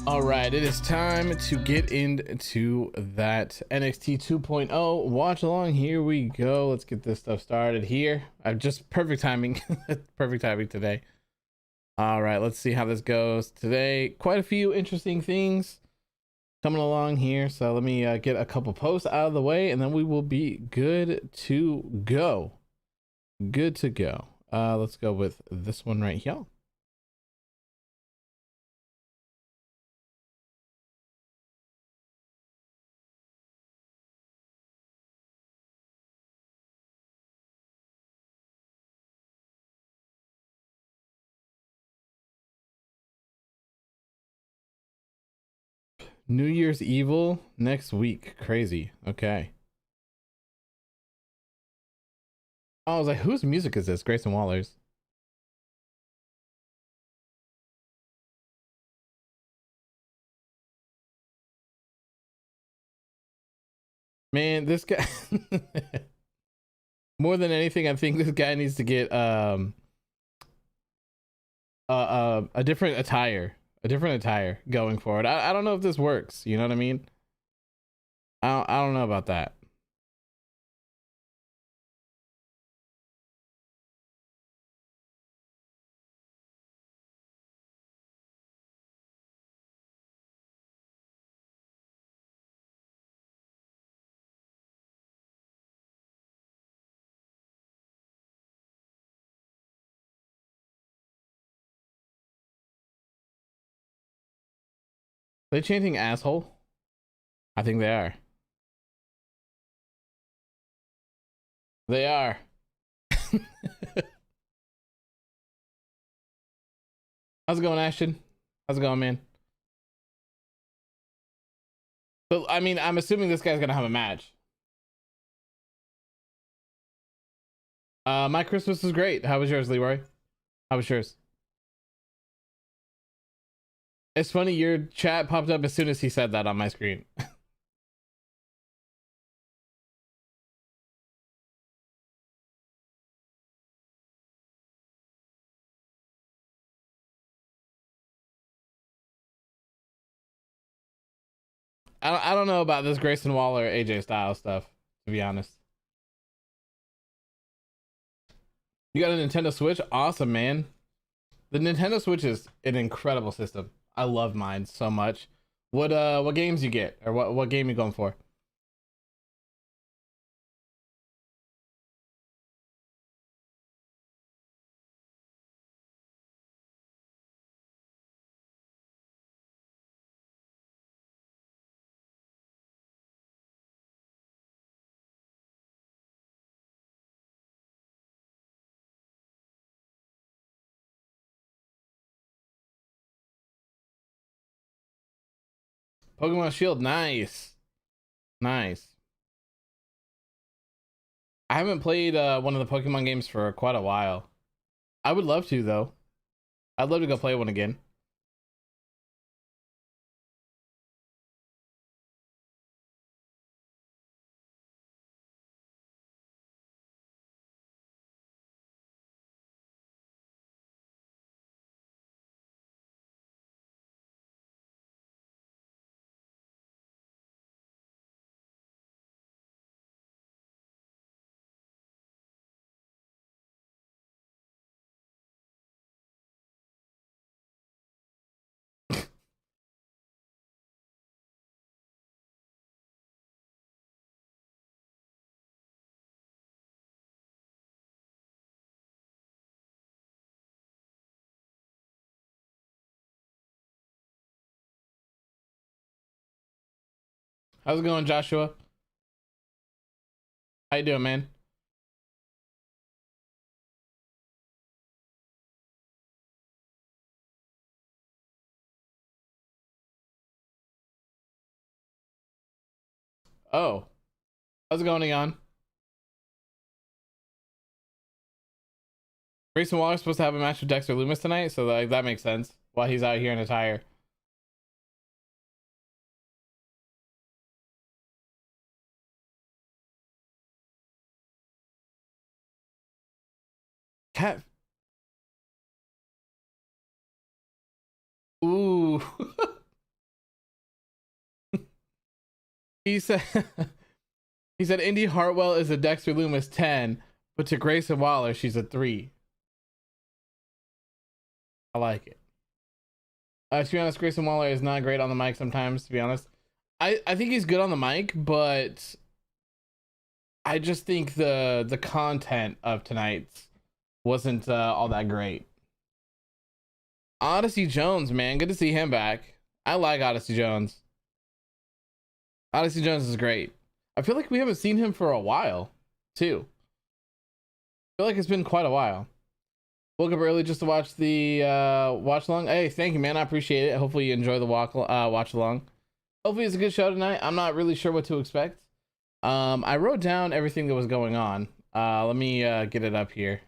All right, it is time to get into that NXT 2.0 watch along. Here we go. Let's get this stuff started here. I've just perfect timing. Perfect timing today. All right, let's see how this goes today. Quite a few interesting things coming along here. So let me get a couple posts out of the way and then we will be good to go. Good to go. Let's go with this one right here. New Year's Evil next week. Crazy. Okay. I was like, whose music is this? Grayson Waller's. Man, this guy more than anything, I think this guy needs to get a different attire. A different attire going forward. I don't know if this works, you know what I mean? I don't know about that. They chanting asshole? I think they are. They are. How's it going, Ashton? How's it going, man? So, I mean, I'm assuming this guy's gonna have a match. My Christmas was great. How was yours, Leroy? How was yours? It's funny, your chat popped up as soon as he said that on my screen. I don't know about this Grayson Waller AJ Styles stuff, to be honest. You got a Nintendo Switch? Awesome, man. The Nintendo Switch is an incredible system. I love mine so much. What games you get, or what game you going for? Pokemon Shield, nice, nice. I haven't played one of the Pokemon games for quite a while. I would love to though. I'd love to go play one again. How's it going, Joshua? How you doing, man? Oh, how's it going on? Grayson Waller's supposed to have a match with Dexter Loomis tonight, so like that makes sense. While he's out here in a tire. Cat. Ooh. He said he said Indy Hartwell is a Dexter Loomis 10, but to Grayson Waller, she's a 3. I like it. To be honest, Grayson Waller is not great on the mic sometimes, to be honest. I think he's good on the mic, but I just think the content of tonight's wasn't all that great. Odyssey Jones, man, good to see him back. I like Odyssey Jones. Odyssey Jones is great. I feel like we haven't seen him for a while, too. I feel like it's been quite a while. Woke up early just to watch the watch along. Hey, thank you, man. I appreciate it. Hopefully you enjoy the watch along. Hopefully it's a good show tonight. I'm not really sure what to expect. I wrote down everything that was going on. Let me get it up here.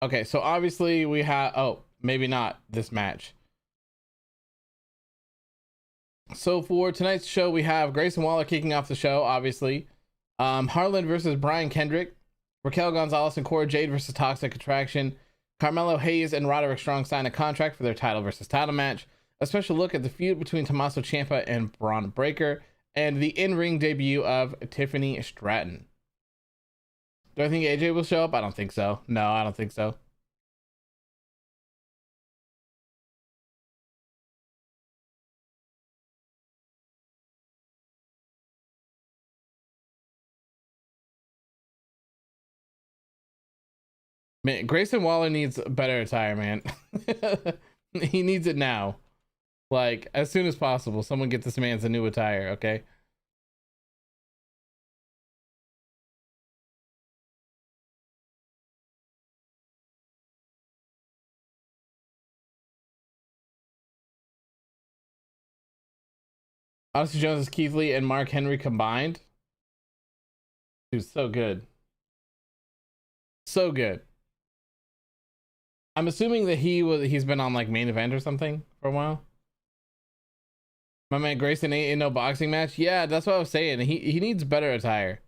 Okay, so obviously we have, oh, maybe not this match. So for tonight's show, we have Grayson Waller kicking off the show, obviously. Harland versus Brian Kendrick. Raquel, Gonzalez, and Cora, Jade versus Toxic Attraction. Carmelo Hayes and Roderick Strong sign a contract for their title versus title match. A special look at the feud between Tommaso Ciampa and Bron Breakker. And the in-ring debut of Tiffany Stratton. Do I think AJ will show up? I don't think so. No, I don't think so. Man, Grayson Waller needs better attire, man. He needs it now. Like, as soon as possible. Someone get this man a new attire, okay? Odyssey Jones is Keith Lee and Mark Henry combined. Dude, so good. So good. I'm assuming that he's been on like main event or something for a while. My man Grayson ain't in no boxing match. Yeah, that's what I was saying. He needs better attire.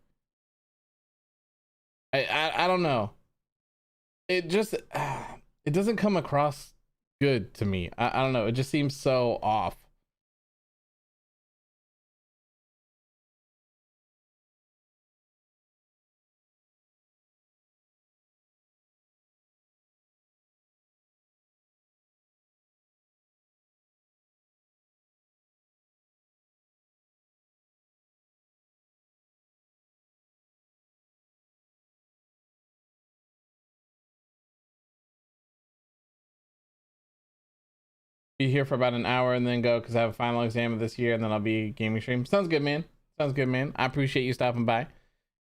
I don't know. It just it doesn't come across good to me. I don't know. It just seems so off. Be here for about an hour and then go because I have a final exam of this year and then I'll be gaming stream. Sounds good, man. Sounds good, man. I appreciate you stopping by.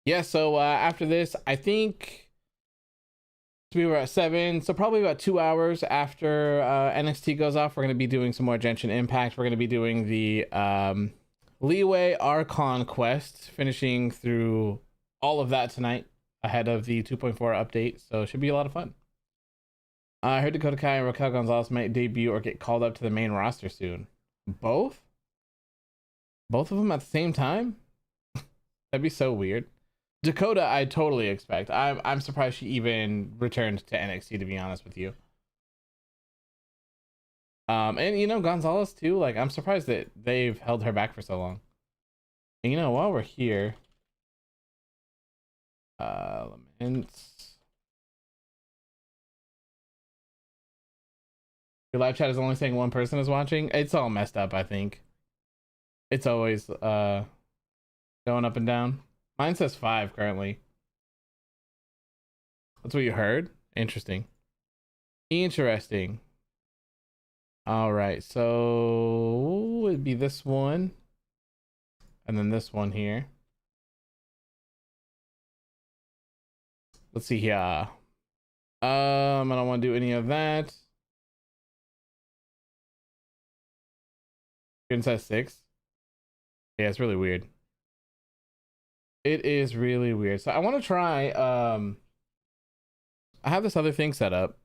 Yeah, so after this, I think we were at 7, so probably about 2 hours after NXT goes off, we're going to be doing some more Genshin Impact. We're going to be doing the Leeway Archon quest, finishing through all of that tonight ahead of the 2.4 update, so it should be a lot of fun. I heard Dakota Kai and Raquel Gonzalez might debut or get called up to the main roster soon. Both? Both of them at the same time? That'd be so weird. Dakota, I totally expect. I'm surprised she even returned to NXT, to be honest with you. And you know, Gonzalez too. Like, I'm surprised that they've held her back for so long. And you know, while we're here, Laments. Your live chat is only saying one person is watching. It's all messed up, I think. It's always going up and down. Mine says 5 currently. That's what you heard? Interesting. Interesting. All right, so it'd be this one. And then this one here. Let's see here. I don't want to do any of that. It says 6. Yeah, it's really weird. It is really weird. So I want to try I have this other thing set up.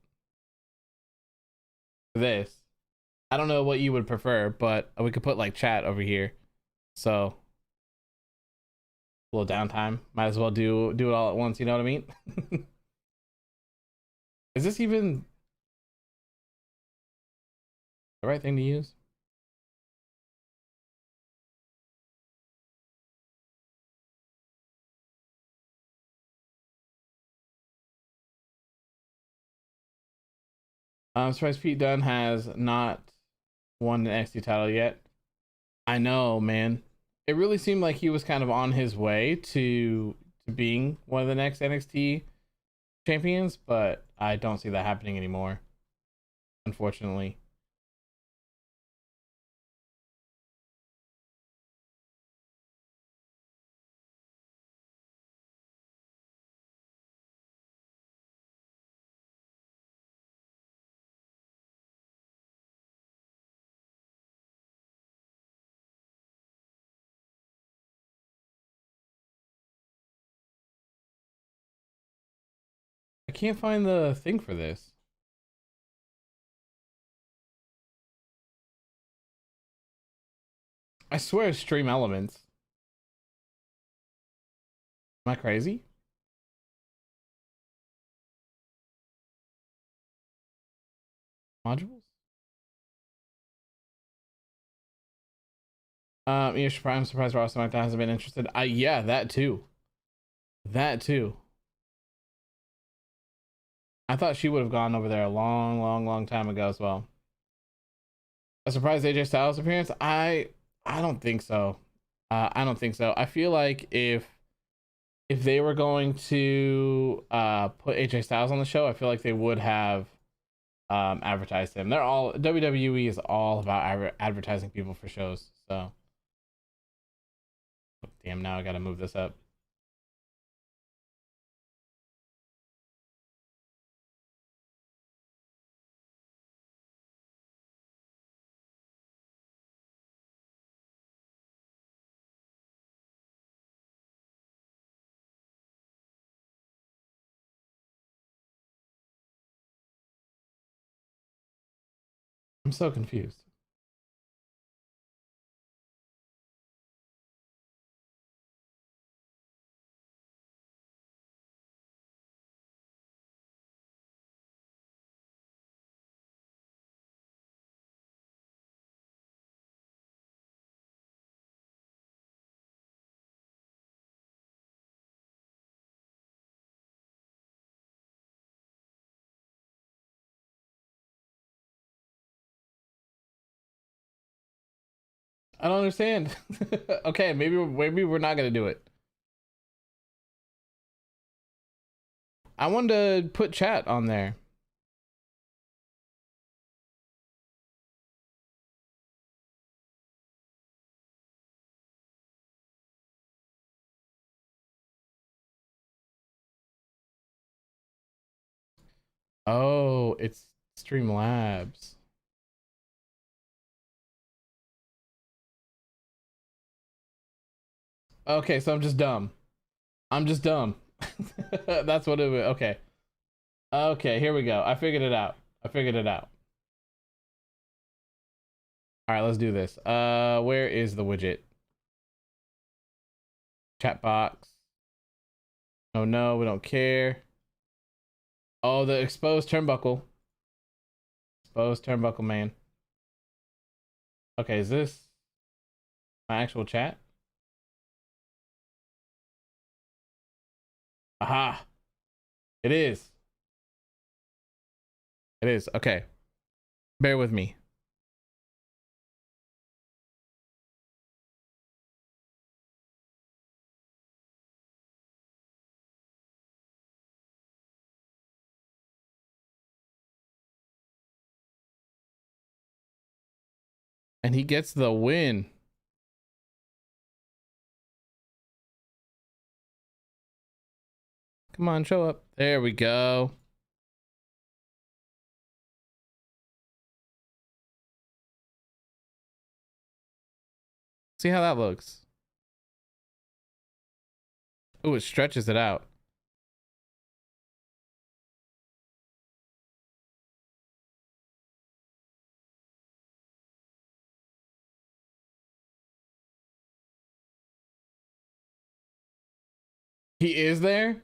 This. I don't know what you would prefer, but we could put like chat over here. So a little downtime. Might as well do it all at once, you know what I mean? Is this even the right thing to use? I'm surprised Pete Dunne has not won the NXT title yet. I know, man. It really seemed like he was kind of on his way to being one of the next NXT champions, but I don't see that happening anymore, unfortunately. I can't find the thing for this. I swear it's Stream Elements. Am I crazy? Modules? I'm surprised Raw SmackDown hasn't been interested. Yeah, that too. That too. I thought she would have gone over there a long time ago as well. A surprise AJ Styles appearance? I don't think so. I don't think so. I feel like if they were going to put AJ Styles on the show, I feel like they would have advertised him. They're all WWE is all about advertising people for shows. So, damn, now I got to move this up. I'm so confused. I don't understand. Okay, maybe we're not gonna do it. I wanted to put chat on there. Oh, it's Streamlabs. Okay, so I'm just dumb. I'm just dumb. That's what it was. Okay. Okay, here we go. I figured it out. I figured it out. All right, let's do this. Where is the widget? Chat box. Oh no, we don't care. Oh, the exposed turnbuckle. Exposed turnbuckle, man. Okay, is this my actual chat? Aha. It is. It is. Okay. Bear with me. And he gets the win. Come on, show up. There we go. See how that looks. Oh, it stretches it out. He is there?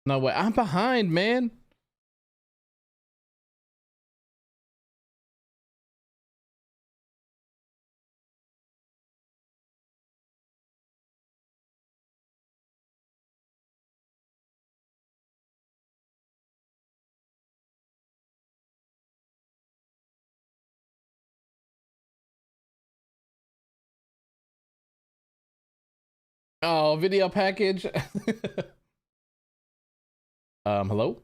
No way. I'm behind, man. Oh, video package. Hello?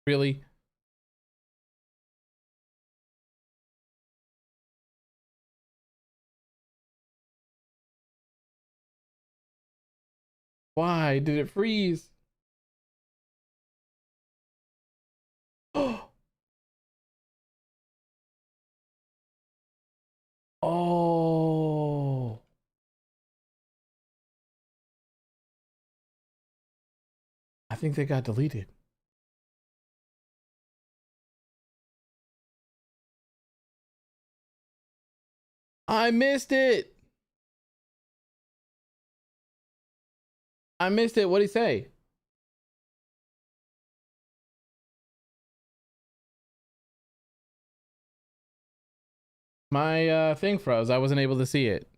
Really? Why did it freeze? Oh, I think they got deleted. I missed it. I missed it. What'd he say? My thing froze. I wasn't able to see it.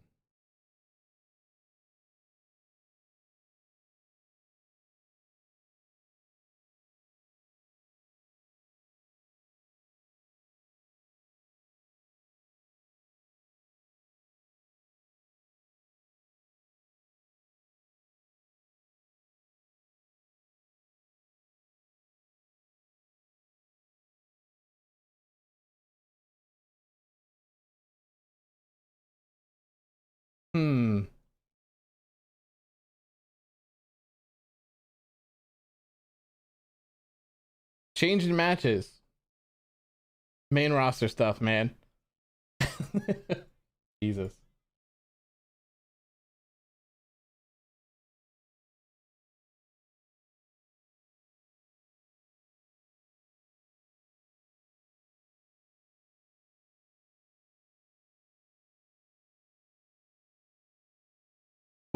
Hmm. Changing matches. Main roster stuff, man. Jesus.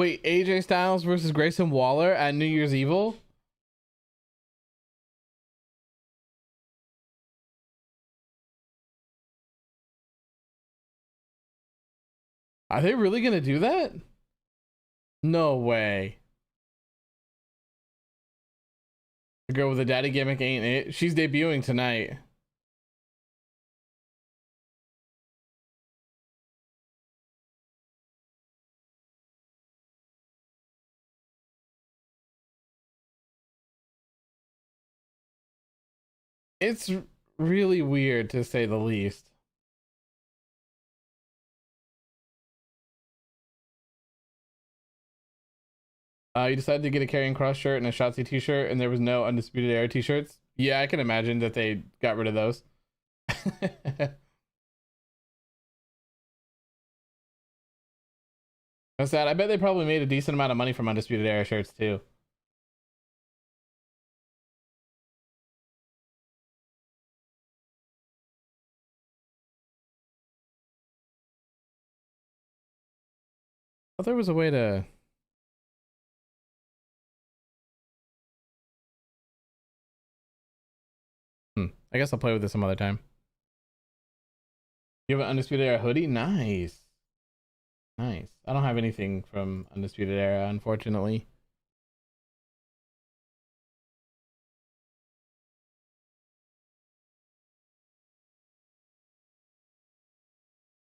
Wait, AJ Styles versus Grayson Waller at New Year's Evil? Are they really gonna do that? No way. The girl with the daddy gimmick ain't it. She's debuting tonight. It's really weird to say the least. You decided to get a Karrion Cross shirt and a Shotzi t-shirt, and there was no Undisputed Era t-shirts. Yeah, I can imagine that they got rid of those. That's sad. I bet they probably made a decent amount of money from Undisputed Era shirts too. Thought there was a way to. I guess I'll play with this some other time. You have an Undisputed Era hoodie? Nice. Nice. I don't have anything from Undisputed Era, unfortunately.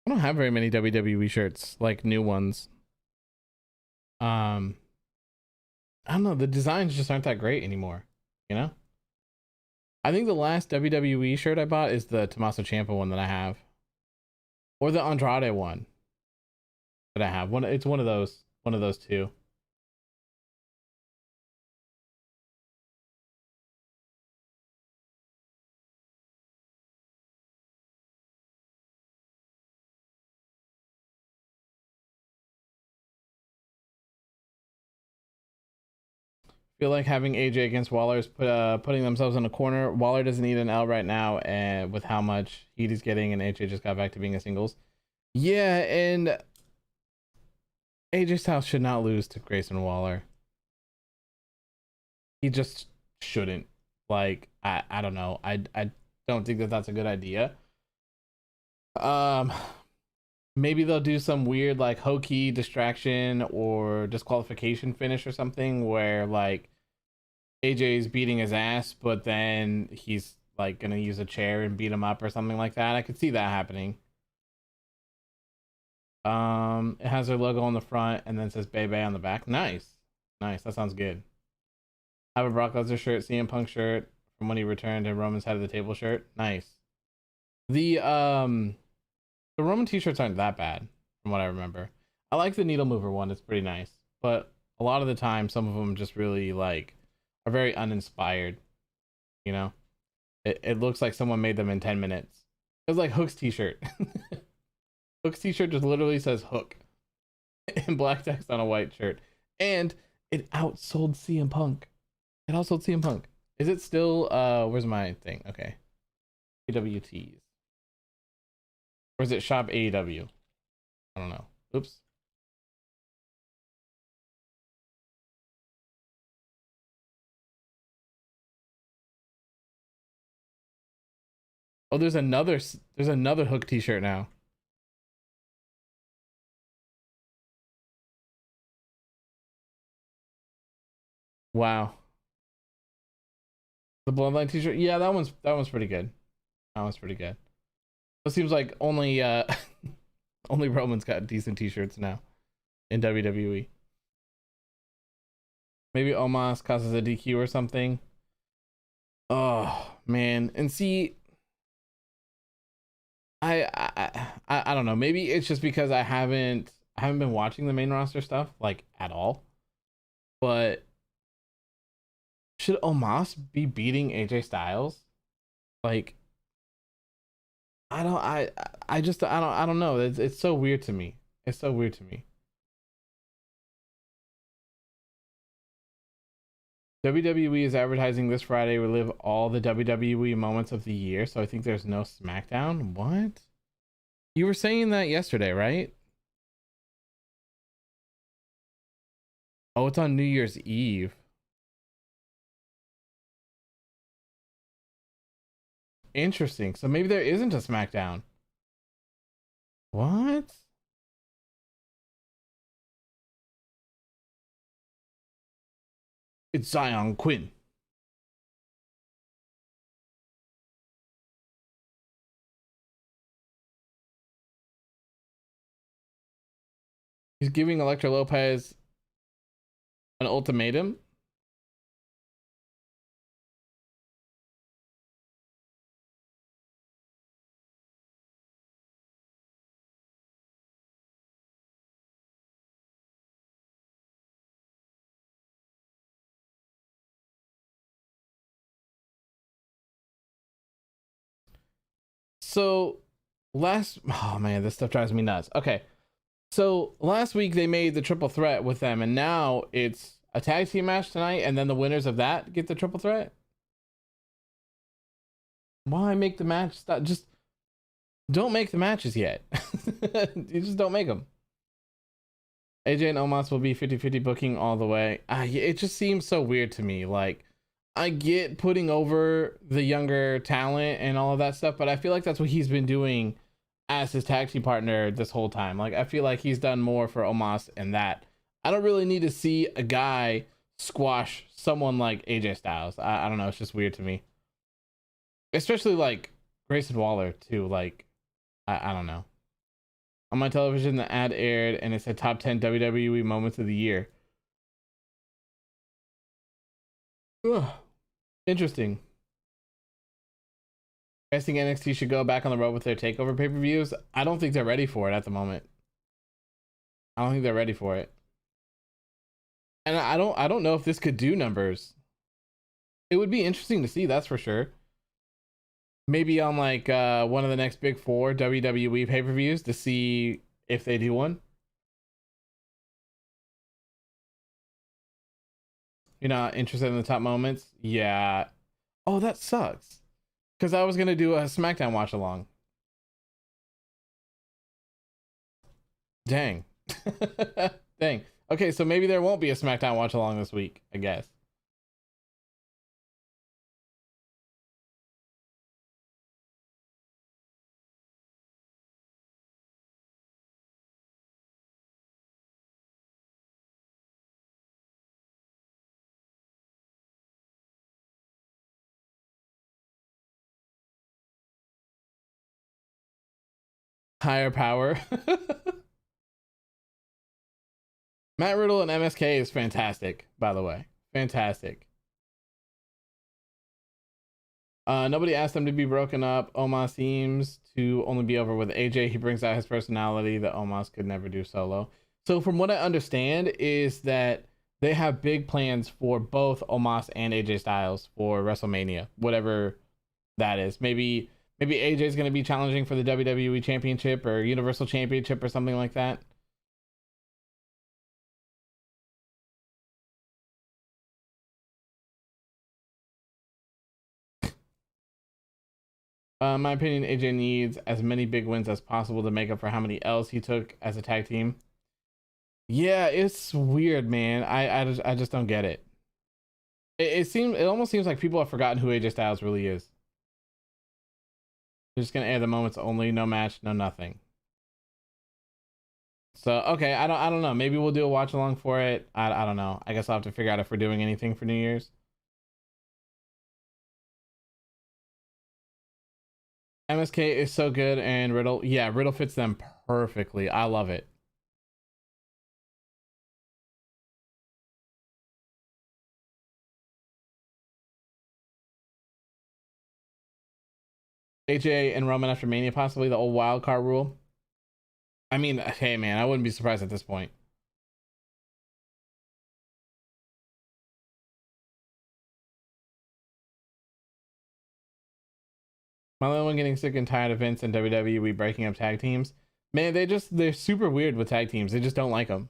I don't have very many WWE shirts, like new ones. Um, I don't know. The designs just aren't that great anymore, you know? I think the last WWE shirt I bought is the Tommaso Ciampa one that I have. Or the Andrade one that I have. It's one of those two. Feel like having AJ against Waller is putting themselves in a corner. Waller doesn't need an L right now, and with how much heat he's getting, and AJ just got back to being a singles. Yeah, and AJ Styles should not lose to Grayson Waller. He just shouldn't. Like, I don't know. I don't think that that's a good idea. Um, maybe they'll do some weird like hokey distraction or disqualification finish or something where like AJ's beating his ass, but then he's like gonna use a chair and beat him up or something like that. I could see that happening. It has their logo on the front and then says Bay Bay on the back. Nice. Nice. That sounds good. I have a Brock Lesnar shirt, CM Punk shirt from when he returned, and Roman's head of the table shirt. Nice. The Roman t-shirts aren't that bad from what I remember. I like the needle mover one. It's pretty nice. But a lot of the time some of them just really like are very uninspired, you know? It looks like someone made them in 10 minutes. It was like Hook's t-shirt. Hook's t-shirt just literally says Hook in black text on a white shirt. And it outsold CM Punk. It outsold CM Punk. Is it still where's my thing? Okay. AWTs. Or is it shop AEW? I don't know. Oops. Oh, there's another Hook t-shirt now. Wow. The Bloodline t-shirt. Yeah, that one's pretty good. That one's pretty good. It seems like only only Roman's got decent t-shirts now in WWE. Maybe Omos causes a DQ or something. Oh man, and see, I don't know. Maybe it's just because I haven't been watching the main roster stuff like at all. But should Omos be beating AJ Styles? Like I don't know. It's so weird to me. It's so weird to me. WWE is advertising this Friday relive all the WWE moments of the year, so I think there's no SmackDown. What? You were saying that yesterday, right? Oh, it's on New Year's Eve. Interesting. So maybe there isn't a SmackDown. What? It's Zion Quinn. He's giving Elektra Lopez an ultimatum. So oh man, this stuff drives me nuts. Okay. So last week they made the triple threat with them, and now it's a tag team match tonight, and then the winners of that get the triple threat. Why make the match stop? Just don't make the matches yet. You just don't make them. AJ and Omos will be 50-50 booking all the way. It just seems so weird to me. Like, I get putting over the younger talent and all of that stuff, but I feel like that's what he's been doing as his tag team partner this whole time. Like, I feel like he's done more for Omos and that. I don't really need to see a guy squash someone like AJ Styles. I don't know. It's just weird to me. Especially like Grayson Waller too. Like, I don't know. On my television, the ad aired and it said top 10 WWE moments of the year. Ugh. Interesting. I think NXT should go back on the road with their takeover pay-per-views. I don't think they're ready for it at the moment. I don't think they're ready for it. And I don't know if this could do numbers. It would be interesting to see, that's for sure. Maybe on like one of the next big four WWE pay-per-views to see if they do one. You're not interested in the top moments? Yeah. Oh, that sucks. Because I was gonna do a SmackDown watch along. Dang. Dang. Okay, so maybe there won't be a SmackDown watch along this week, I guess. Higher power. Matt Riddle and MSK is fantastic, by the way. Fantastic. Nobody asked them to be broken up. Omos seems to only be over with AJ. He brings out his personality that Omos could never do solo. So from what I understand is that they have big plans for both Omos and AJ Styles for WrestleMania, whatever that is. Maybe AJ is going to be challenging for the WWE Championship or Universal Championship or something like that. In my opinion, AJ needs as many big wins as possible to make up for how many L's he took as a tag team. Yeah, it's weird, man. I just don't get it. It almost seems like people have forgotten who AJ Styles really is. They're just gonna air the moments only, no match, no nothing. So okay, I don't know. Maybe we'll do a watch along for it. I don't know. I guess I'll have to figure out if we're doing anything for New Year's. MSK is so good, and Riddle, yeah, Riddle fits them perfectly. I love it. AJ and Roman after Mania, possibly the old wild card rule. I mean, hey man, I wouldn't be surprised at this point. My only one getting sick and tired of Vince and WWE breaking up tag teams. Man, they're super weird with tag teams. They just don't like them.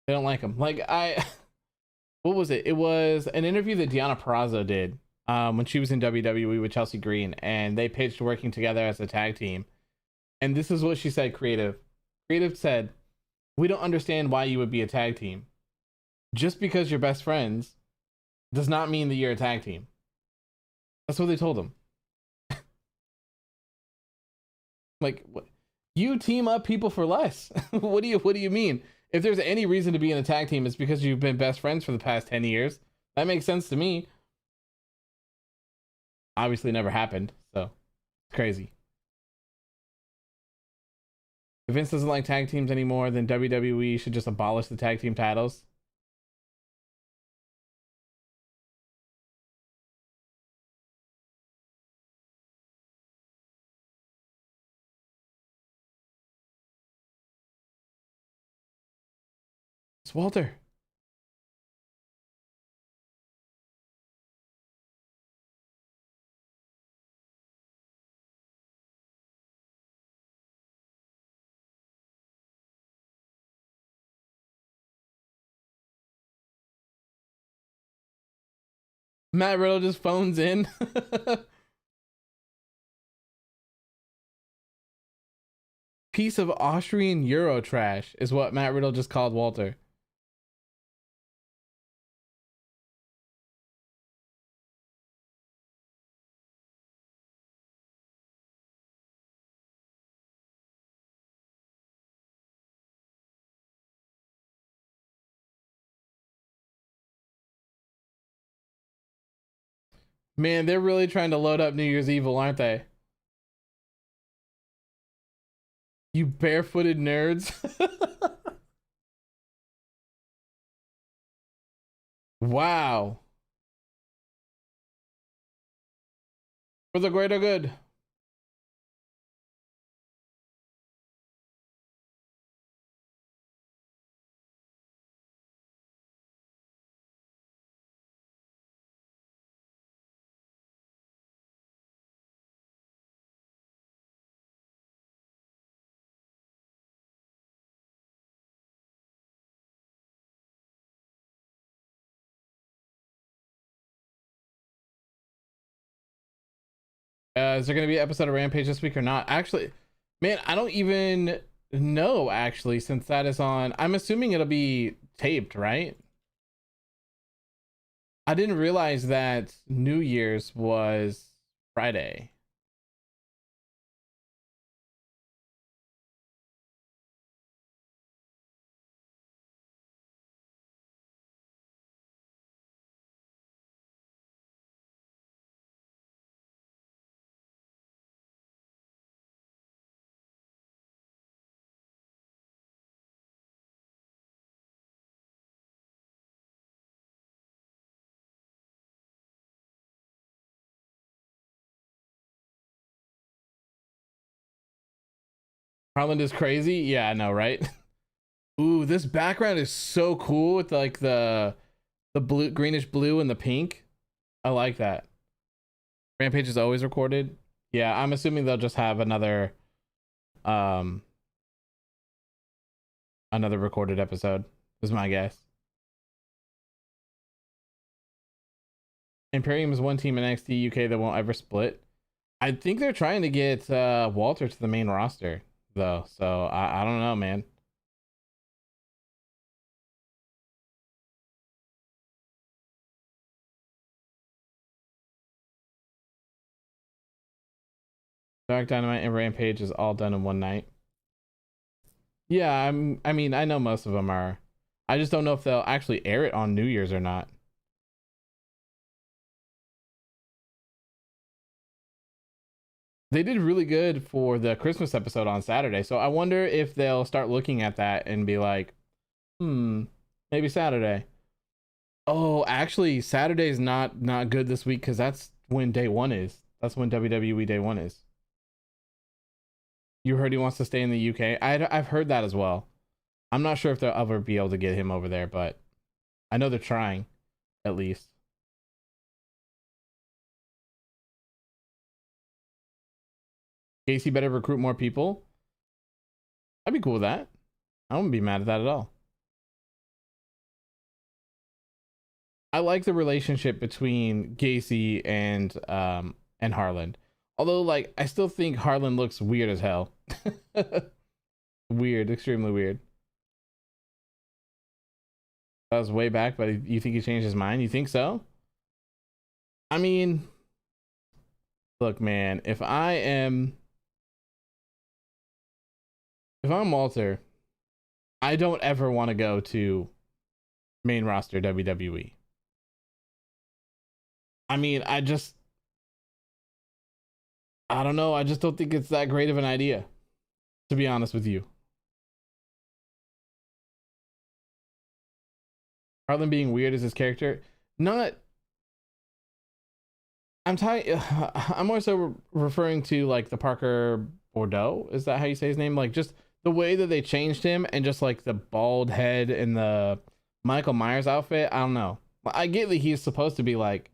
They don't like them. Like what was it? It was an interview that Deonna Purrazzo did when she was in WWE with Chelsea Green, and they pitched working together as a tag team. And this is what she said. Creative said, "We don't understand why you would be a tag team. Just because you're best friends does not mean that you're a tag team." That's what they told him. Like, what? You team up people for less. What do you mean? If there's any reason to be in a tag team, it's because you've been best friends for the past 10 years. That makes sense to me. Obviously never happened, so it's crazy. If Vince doesn't like tag teams anymore, then WWE should just abolish the tag team titles. It's Walter. Matt Riddle just phones in. Piece of Austrian Euro trash is what Matt Riddle just called Walter. Man, they're really trying to load up New Year's Evil, aren't they? You barefooted nerds. Wow. For the greater good. Is there going to be an episode of Rampage this week or not? Actually, man, I don't even know, actually, since that is on. I'm assuming it'll be taped, right? I didn't realize that New Year's was Friday. Harland is crazy. Yeah, I know, right? Ooh, this background is so cool with like the blue, greenish blue and the pink. I like that. Rampage is always recorded. Yeah, I'm assuming they'll just have another um another recorded episode is my guess. Imperium is one team in NXT UK that won't ever split. I think they're trying to get Walter to the main roster though, so I don't know, man. Dark Dynamite and Rampage is all done in one night. Yeah, I mean, I know most of them are. I just don't know if they'll actually air it on New Year's or not. They did really good for the Christmas episode on Saturday, so I wonder if they'll start looking at that and be like, maybe Saturday. Oh, actually, Saturday's not good this week because that's when day one is. That's when WWE day one is. You heard he wants to stay in the UK. I've heard that as well. I'm not sure if they'll ever be able to get him over there, but I know they're trying, at least. Casey better recruit more people. I'd be cool with that. I wouldn't be mad at that at all. I like the relationship between Gacy and Harland. Although, like, I still think Harland looks weird as hell. Weird, extremely weird. That was way back, but you think he changed his mind? You think so? I mean, look, man, if I'm Walter, I don't ever want to go to main roster WWE. I mean, I don't know. I just don't think it's that great of an idea, to be honest with you. Harlan being weird as his character, not. I'm more so referring to like the Parker Bordeaux. Is that how you say his name? Like just the way that they changed him and just like the bald head and the Michael Myers outfit. I don't know. I get that he's supposed to be like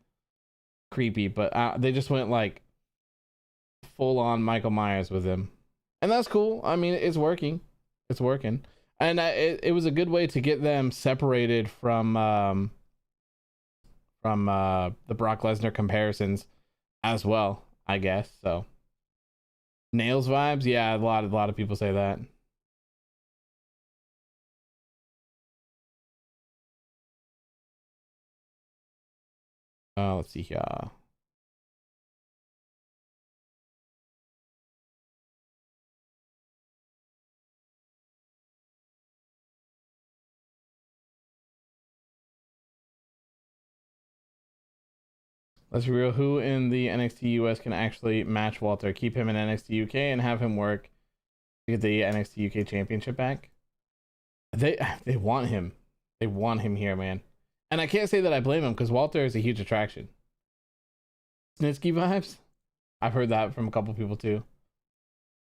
creepy, but they just went like full on Michael Myers with him, and that's cool. I mean, it's working. It's working, and it was a good way to get them separated from the Brock Lesnar comparisons as well, I guess. So Nails vibes, yeah, a lot of people say that. Let's see here. Let's be real. Who in the NXT US can actually match Walter? Keep him in NXT UK and have him work to get the NXT UK Championship back. They want him. They want him here, man. And I can't say that I blame him because Walter is a huge attraction. Snitsky vibes. I've heard that from a couple people too.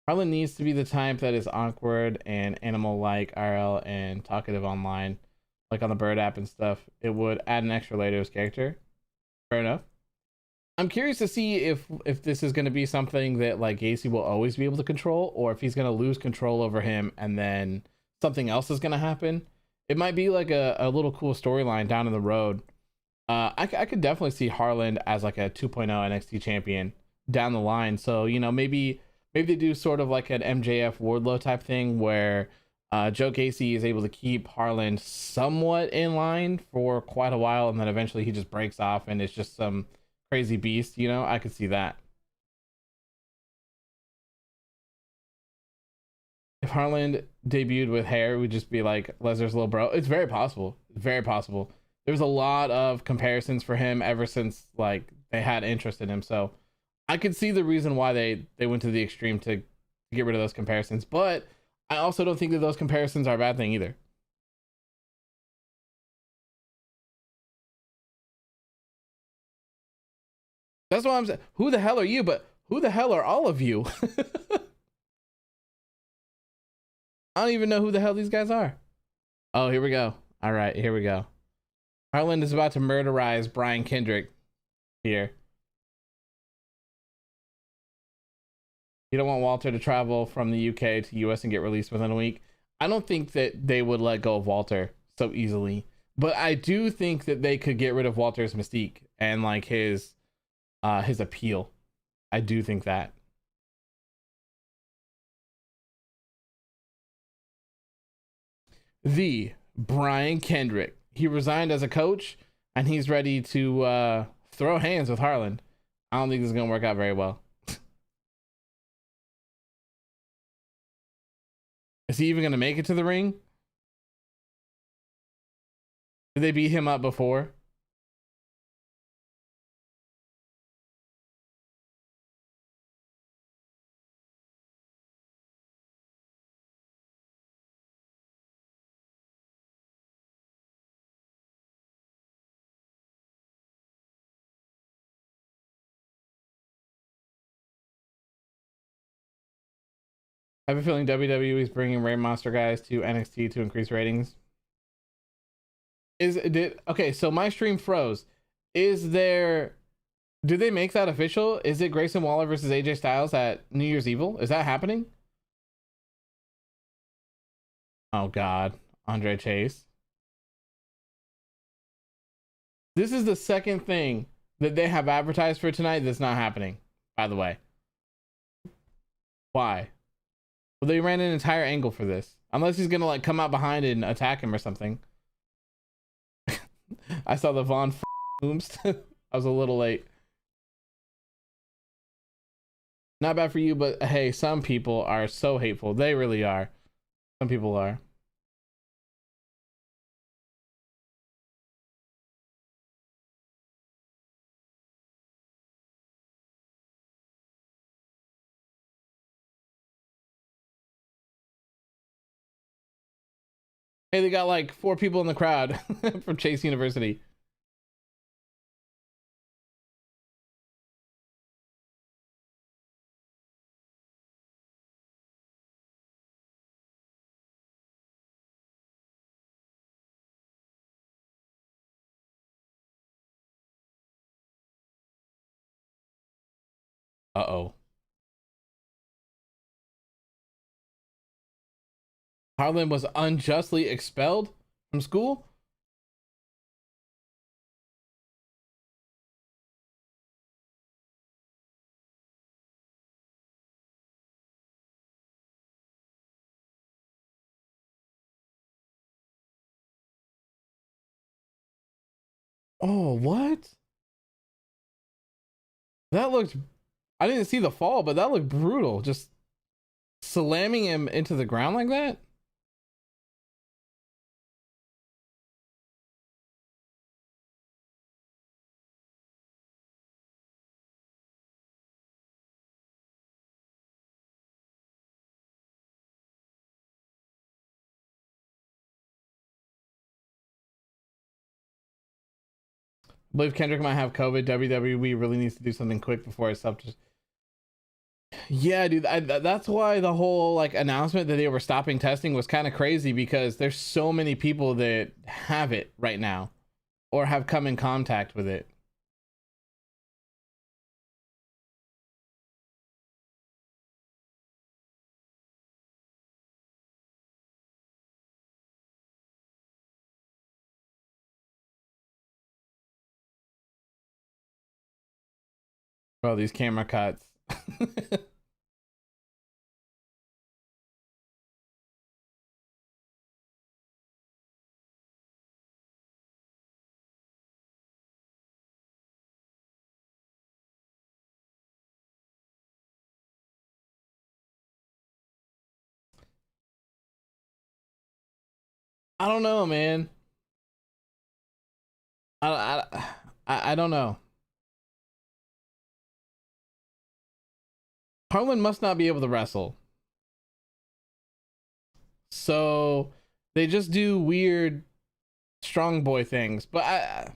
Harlan needs to be the type that is awkward and animal-like IRL and talkative online, like on the Bird app and stuff. It would add an extra layer to his character. Fair enough. I'm curious to see if this is going to be something that like Gacy will always be able to control, or if he's going to lose control over him and then something else is going to happen. It might be like a little cool storyline down in the road. I could definitely see Harland as like a 2.0 NXT champion down the line. So, you know, maybe they do sort of like an MJF Wardlow type thing where Joe Gacy is able to keep Harland somewhat in line for quite a while, and then eventually he just breaks off and it's just some crazy beast, you know. I could see that. If Harland debuted with hair, it would just be like Lesnar's little bro. It's very possible. Very possible. There's a lot of comparisons for him ever since like they had interest in him. So I could see the reason why they went to the extreme to get rid of those comparisons. But I also don't think that those comparisons are a bad thing either. That's why I'm saying, who the hell are you? But who the hell are all of you? I don't even know who the hell these guys are. Oh, here we go. All right, here we go. Harland is about to murderize Brian Kendrick here. You don't want Walter to travel from the UK to US and get released within a week. I don't think that they would let go of Walter so easily, but I do think that they could get rid of Walter's mystique and like his appeal. I do think that. The Brian Kendrick. He resigned as a coach and he's ready to throw hands with Harland. I don't think this is gonna work out very well. Is he even gonna make it to the ring? Did they beat him up before? I have a feeling WWE is bringing Rain Monster guys to NXT to increase ratings. Okay, so my stream froze. Did they make that official? Is it Grayson Waller versus AJ Styles at New Year's Evil? Is that happening? Oh God, Andre Chase. This is the second thing that they have advertised for tonight that's not happening, by the way. Why? Well, they ran an entire angle for this. Unless he's gonna like come out behind and attack him or something. I saw the Von Booms. I was a little late. Not bad for you, but hey, some people are so hateful. They really are. Some people are. Hey, they got like 4 people in the crowd from Chase University. Uh-oh. Harland was unjustly expelled from school? Oh, what? That looked... I didn't see the fall, but that looked brutal. Just slamming him into the ground like that? I believe Kendrick might have COVID. WWE really needs to do something quick before it's up to... Yeah, dude, that's why the whole like announcement that they were stopping testing was kind of crazy, because there's so many people that have it right now or have come in contact with it. Oh, these camera cuts. I don't know, man. I don't know. Harland must not be able to wrestle. So they just do weird strong boy things. But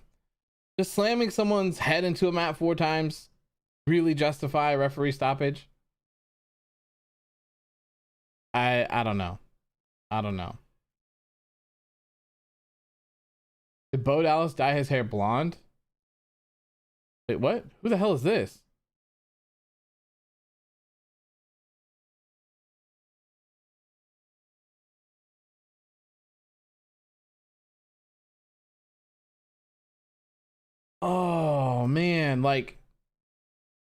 just slamming someone's head into a mat 4 times really justify referee stoppage? I don't know. I don't know. Did Bo Dallas dye his hair blonde? Wait, what? Who the hell is this? Oh man, like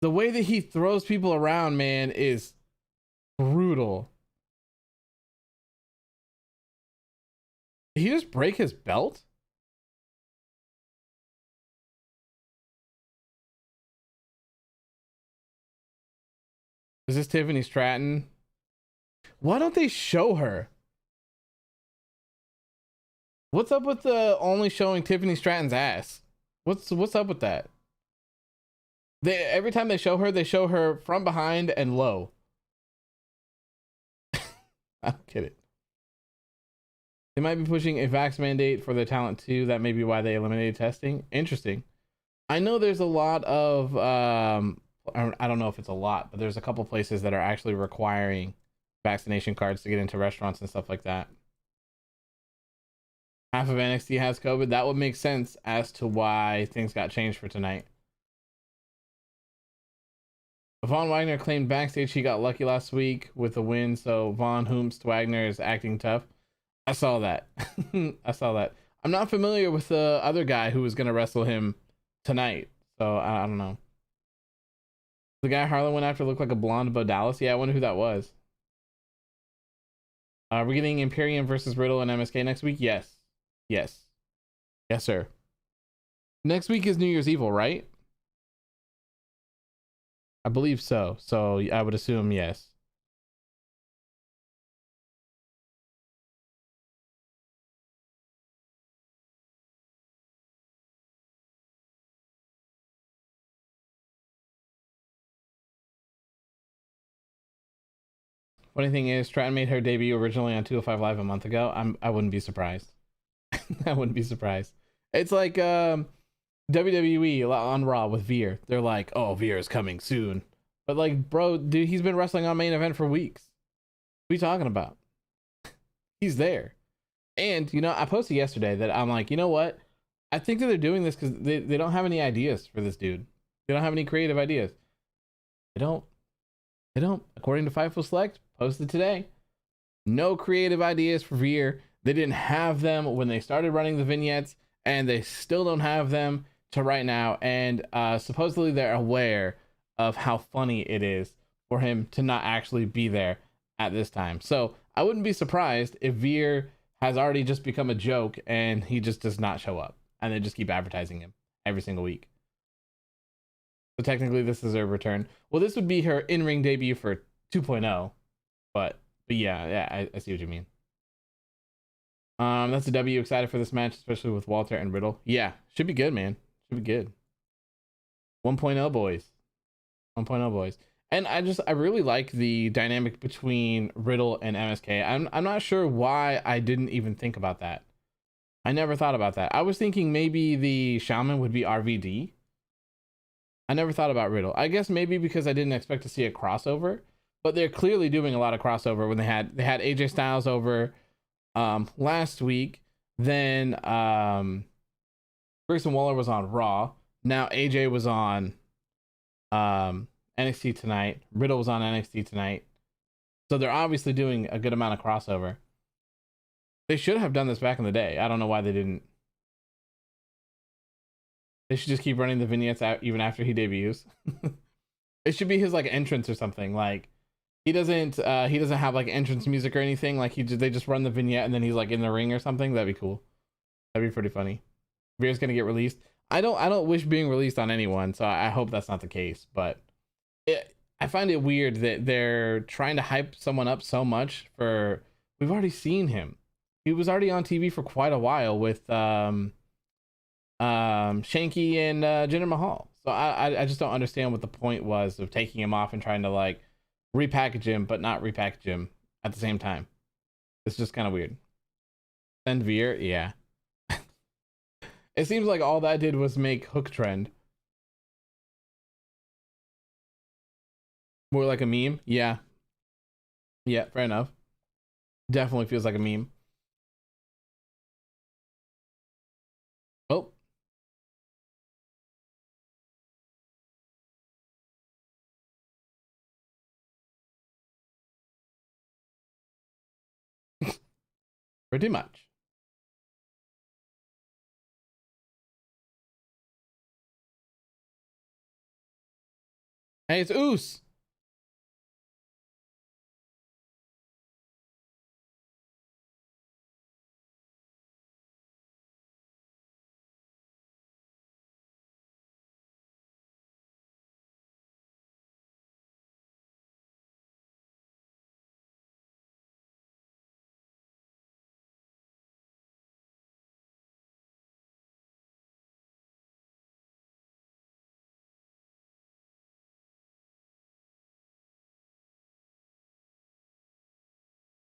the way that he throws people around, man, is brutal. Did he just break his belt? Is this Tiffany Stratton? Why don't they show her? What's up with the only showing Tiffany Stratton's ass? What's up with that? They every time they show her from behind and low. I don't get it. They might be pushing a vax mandate for their talent too. That may be why they eliminated testing. Interesting. I know there's a lot of I don't know if it's a lot, but there's a couple places that are actually requiring vaccination cards to get into restaurants and stuff like that. Half of NXT has COVID. That would make sense as to why things got changed for tonight. Von Wagner claimed backstage he got lucky last week with a win, so Von Hoomst Wagner is acting tough. I saw that. I saw that. I'm not familiar with the other guy who was going to wrestle him tonight, so I don't know. The guy Harland went after looked like a blonde Bo Dallas. Yeah, I wonder who that was. We're getting Imperium versus Riddle and MSK next week. Yes. Yes, sir. Next week is New Year's Evil, right? I believe so. So I would assume yes. Funny thing is, Stratton made her debut originally on 205 Live a month ago. I wouldn't be surprised. I wouldn't be surprised. It's like WWE on Raw with Veer. They're like, oh, Veer is coming soon. But like, bro, dude, he's been wrestling on main event for weeks. What are you talking about? He's there. And, you know, I posted yesterday that I'm like, you know what? I think that they're doing this because they don't have any ideas for this dude. They don't have any creative ideas. They don't. According to Fightful Select, posted today, no creative ideas for Veer. They didn't have them when they started running the vignettes, and they still don't have them to right now. And supposedly they're aware of how funny it is for him to not actually be there at this time. So I wouldn't be surprised if Veer has already just become a joke and he just does not show up, and they just keep advertising him every single week. So technically this is her return. Well, this would be her in-ring debut for 2.0, but yeah, I see what you mean. That's a W. Excited for this match, especially with Walter and Riddle. Yeah, should be good, man. Should be good. 1.0 boys. 1.0 boys. And I really like the dynamic between Riddle and MSK. I'm not sure why I didn't even think about that. I never thought about that. I was thinking maybe the Shaman would be RVD. I never thought about Riddle. I guess maybe because I didn't expect to see a crossover, but they're clearly doing a lot of crossover when they had AJ Styles over last week. Then Grayson Waller was on Raw. Now AJ was on NXT tonight. Riddle was on NXT tonight. So they're obviously doing a good amount of crossover. They should have done this back in the day. I don't know why they didn't. They should just keep running the vignettes out even after he debuts. It should be his like entrance or something. Like he doesn't have like entrance music or anything. Like they just run the vignette and then he's like in the ring or something. That'd be cool. That'd be pretty funny. Veer's gonna get released. I don't wish being released on anyone, so I hope that's not the case. But I find it weird that they're trying to hype someone up so much for. We've already seen him. He was already on TV for quite a while with Shanky and Jinder Mahal. So I just don't understand what the point was of taking him off and trying to like repackage him but not repackage him at the same time. It's just kind of weird. Send Veer, yeah. It seems like all that did was make Hook trend. More like a meme, yeah. Yeah, fair enough. Definitely feels like a meme. Oh. Pretty much. Hey, it's Oos.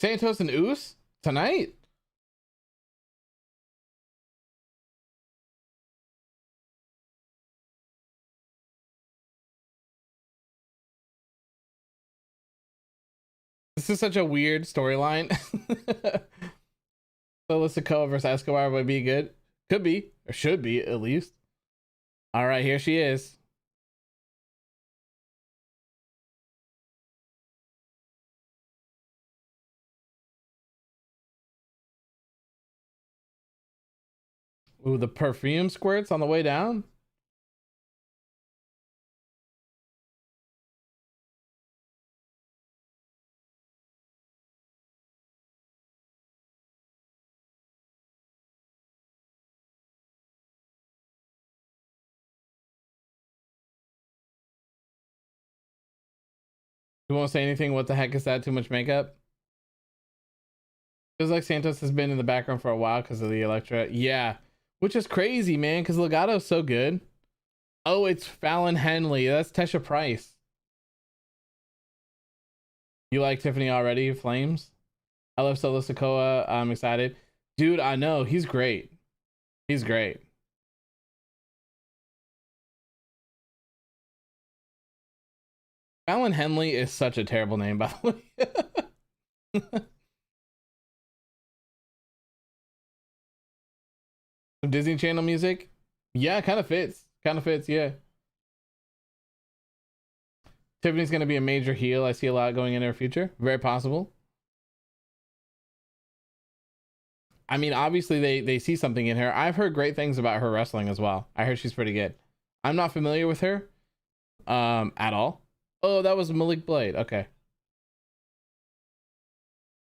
Santos and Oos tonight. This is such a weird storyline. So Sikoa versus Escobar would be good. Could be, or should be at least. All right, here she is. Ooh, the perfume squirts on the way down. You won't say anything. What the heck is that? Too much makeup? Feels like Santos has been in the background for a while because of the Electra. Yeah, which is crazy, man, because Legato's so good. Oh, it's Fallon Henley. That's Tesha Price. You like Tiffany already? Flames? I love Solo Sikoa. I'm excited. Dude, I know. He's great. He's great. Fallon Henley is such a terrible name, by the way. Some Disney Channel music? Yeah, kind of fits. Kind of fits, yeah. Tiffany's going to be a major heel. I see a lot going in her future. Very possible. I mean, obviously they see something in her. I've heard great things about her wrestling as well. I heard she's pretty good. I'm not familiar with her at all. Oh, that was Malik Blade. Okay.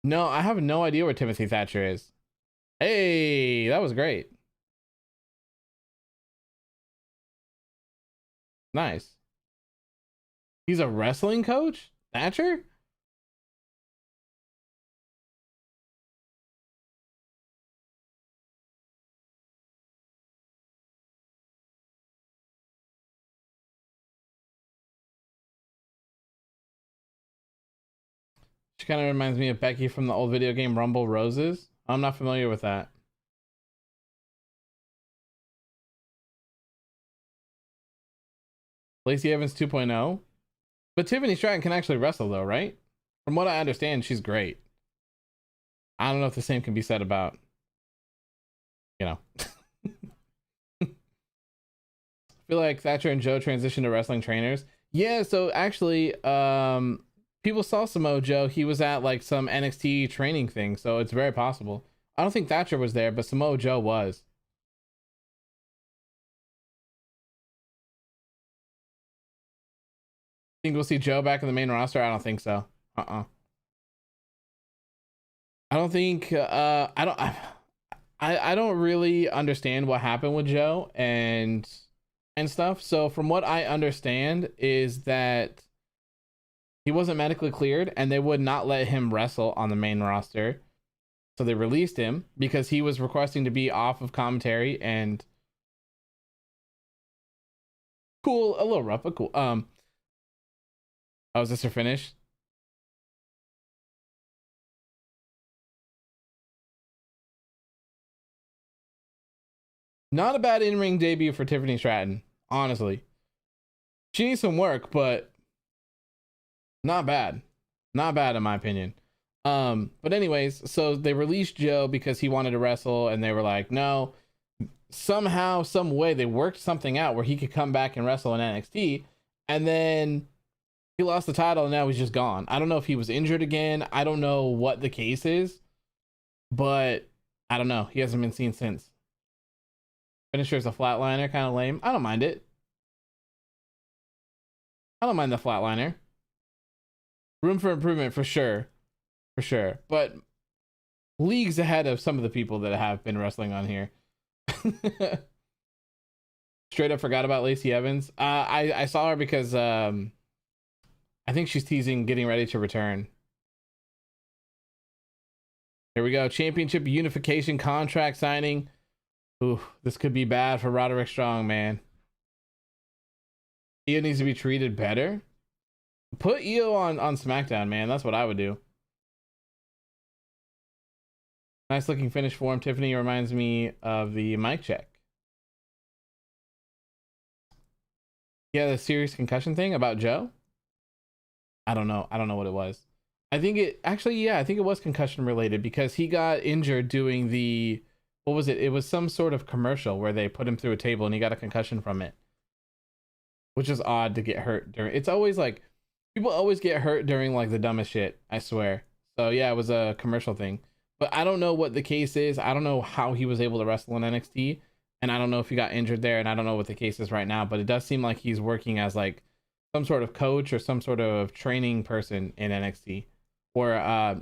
No, I have no idea where Timothy Thatcher is. Hey, that was great. Nice. He's a wrestling coach? Thatcher? She kind of reminds me of Becky from the old video game Rumble Roses. I'm not familiar with that. Lacey Evans 2.0. But Tiffany Stratton can actually wrestle though, right? From what I understand, she's great. I don't know if the same can be said about, you know. I feel like Thatcher and Joe transitioned to wrestling trainers. Yeah, so actually, people saw Samoa Joe. He was at like some NXT training thing, so it's very possible. I don't think Thatcher was there, but Samoa Joe was. Think we'll see Joe back in the main roster? I don't think so. I don't think I don't really understand what happened with Joe and stuff. So from what I understand is that he wasn't medically cleared and they would not let him wrestle on the main roster. So they released him because he was requesting to be off of commentary and cool, a little rough, but cool. Oh, is this her finish? Not a bad in-ring debut for Tiffany Stratton, honestly. She needs some work, but not bad. Not bad in my opinion. But anyways, so they released Joe because he wanted to wrestle, and they were like, no. Somehow, some way, they worked something out where he could come back and wrestle in NXT, and then he lost the title, and now he's just gone. I don't know if he was injured again. I don't know what the case is, but I don't know. He hasn't been seen since. Finisher's a flatliner, kind of lame. I don't mind it. I don't mind the flatliner. Room for improvement for sure. For sure. But leagues ahead of some of the people that have been wrestling on here. Straight up forgot about Lacey Evans. I saw her because I think she's teasing getting ready to return. Here we go. Championship unification contract signing. Ooh, this could be bad for Roderick Strong, man. Io needs to be treated better. Put Io on SmackDown, man. That's what I would do. Nice looking finish for him. Tiffany reminds me of the mic check. Yeah, the serious concussion thing about Joe. I don't know. I don't know what it was. I think it actually, yeah, I think it was concussion related because he got injured doing the, what was it? It was some sort of commercial where they put him through a table and he got a concussion from it, which is odd to get hurt during. It's always like, people always get hurt during like the dumbest shit, I swear. So yeah, it was a commercial thing. But I don't know what the case is. I don't know how he was able to wrestle in NXT. And I don't know if he got injured there. And I don't know what the case is right now. But it does seem like he's working as like some sort of coach or some sort of training person in NXT. Or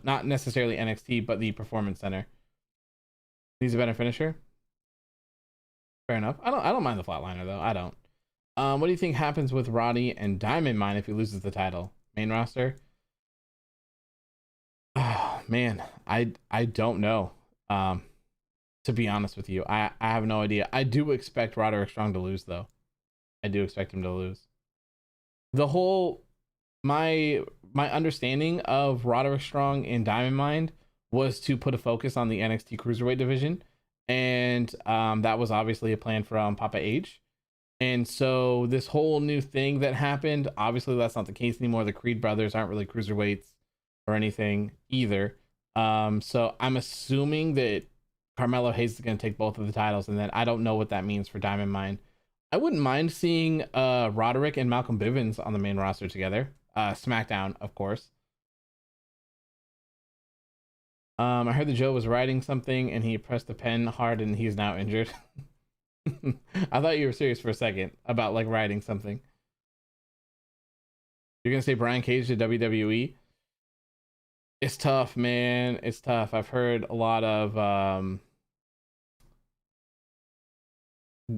not necessarily NXT, but the Performance Center. He's a better finisher. Fair enough. I don't mind the flatliner though. I don't. What do you think happens with Roddy and Diamond Mine if he loses the title? Main roster? Oh man, I don't know. To be honest with you, I have no idea. I do expect Roderick Strong to lose though. I do expect him to lose. The whole my understanding of Roderick Strong in Diamond Mine was to put a focus on the NXT Cruiserweight division, and that was obviously a plan from Papa H. And so this whole new thing that happened, obviously that's not the case anymore. The Creed brothers aren't really cruiserweights or anything either. So I'm assuming that Carmelo Hayes is going to take both of the titles, and then I don't know what that means for Diamond Mine. I wouldn't mind seeing Roderick and Malcolm Bivens on the main roster together. SmackDown, of course. I heard that Joe was writing something and he pressed the pen hard and he's now injured. I thought you were serious for a second about like writing something. You're gonna say Brian Cage to WWE? It's tough, man. It's tough. I've heard a lot of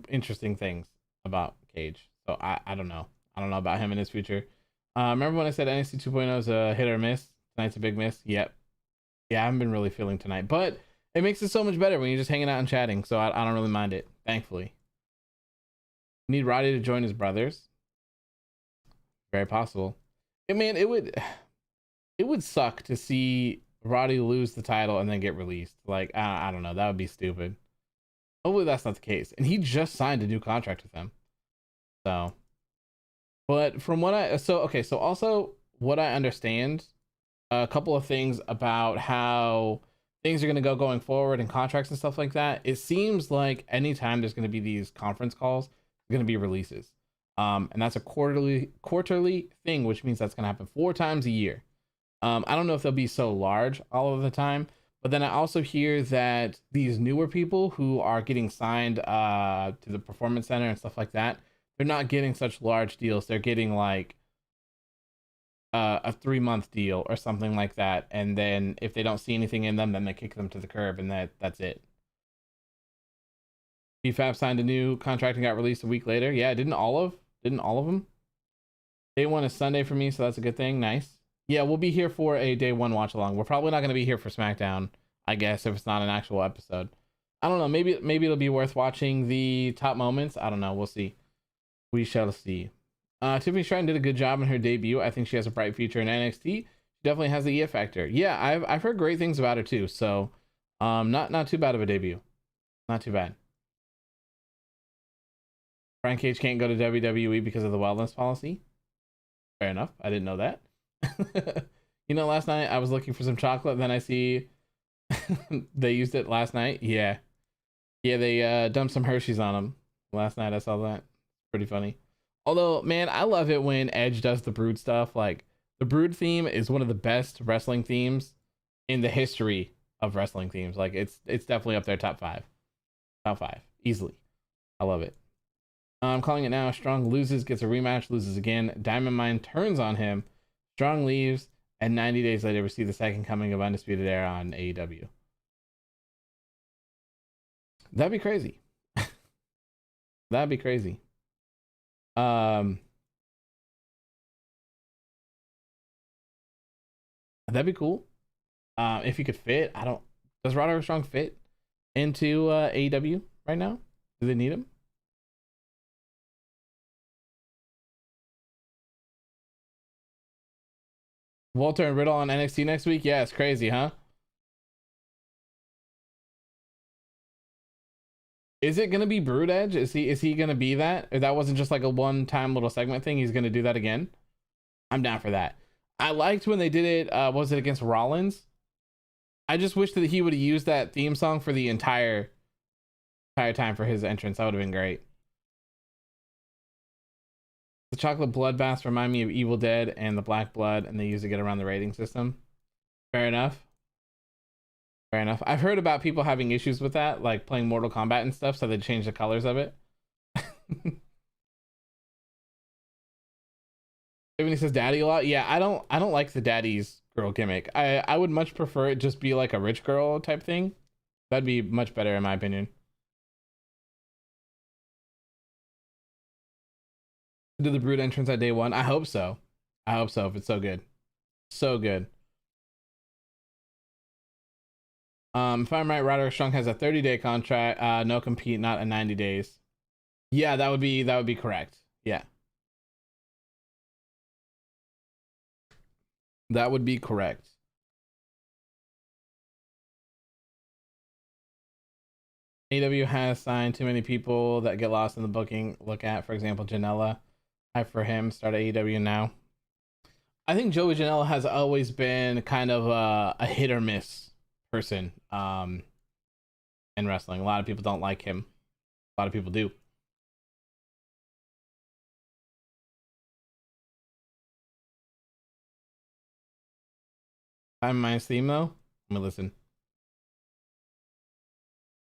interesting things about Cage, so I don't know. I don't know about him in his future. Remember when I said NXT 2.0 is a hit or miss? Tonight's a big miss. Yep. Yeah, I haven't been really feeling tonight, but it makes it so much better when you're just hanging out and chatting. So I don't really mind it, thankfully. Need Roddy to join his brothers. Very possible. I mean, it would suck to see Roddy lose the title and then get released. Like, I don't know. That would be stupid. Hopefully that's not the case. And he just signed a new contract with them. So, but from what so also what I understand, a couple of things about how things are going to go going forward and contracts and stuff like that. It seems like anytime there's going to be these conference calls, there's going to be releases. And that's a quarterly thing, which means that's going to happen 4 times a year. I don't know if they'll be so large all of the time, but then I also hear that these newer people who are getting signed to the Performance Center and stuff like that, they're not getting such large deals. They're getting like a 3-month deal or something like that, and then if they don't see anything in them, then they kick them to the curb, and that's it. BFAP signed a new contract and got released a week later. Yeah, didn't all of them? Day 1 is Sunday for me, so that's a good thing. Nice. Yeah, we'll be here for a day 1 watch along. We're probably not going to be here for SmackDown, I guess, if it's not an actual episode. I don't know. Maybe it'll be worth watching the top moments. I don't know. We'll see. We shall see. Tiffany Stratton did a good job in her debut. I think she has a bright future in NXT. She definitely has the EF factor. Yeah, I've heard great things about her too. So, not too bad of a debut. Not too bad. Brian Cage can't go to WWE because of the wellness policy. Fair enough. I didn't know that. You know, last night I was looking for some chocolate, then I see they used it last night. Yeah. Yeah, they dumped some Hershey's on them. Last night I saw that. Pretty funny. Although, man, I love it when Edge does the Brood stuff. Like, the Brood theme is one of the best wrestling themes in the history of wrestling themes. Like, it's definitely up there, top 5. Top 5. Easily. I love it. I'm calling it now. Strong loses, gets a rematch, loses again. Diamond Mine turns on him. Strong leaves, and 90 days later, we see the second coming of Undisputed Era on AEW. That'd be crazy. That'd be crazy. That'd be cool. If he could fit, does Roderick Strong fit into AEW right now? Do they need him? Walter and Riddle on NXT next week? Yeah, it's crazy, huh? Is it gonna be Brood Edge? Is he gonna be that? Or that wasn't just like a one-time little segment thing? He's gonna do that again? I'm down for that. I liked when they did it. Was it against Rollins? I just wish that he would have used that theme song for the entire time for his entrance. That would have been great. The chocolate bloodbaths remind me of Evil Dead and the Black Blood, and they use to get around the rating system. Fair enough. Fair enough. I've heard about people having issues with that, like playing Mortal Kombat and stuff, so they change the colors of it. Tiffany says daddy a lot. Yeah, I don't like the daddy's girl gimmick. I would much prefer it just be like a rich girl type thing. That'd be much better in my opinion. Do the Brood entrance at day 1? I hope so. I hope so, if it's so good. So good. If I'm right, Roderick Strong has a 30-day contract, no compete, not a 90 days. Yeah, that would be correct. Yeah. That would be correct. AEW has signed too many people that get lost in the booking. Look at, for example, Janela. Hype for him. Start AEW now. I think Joey Janela has always been kind of a hit or miss person in wrestling. A lot of people don't like him. A lot of people do. I'm my theme though. Let me listen.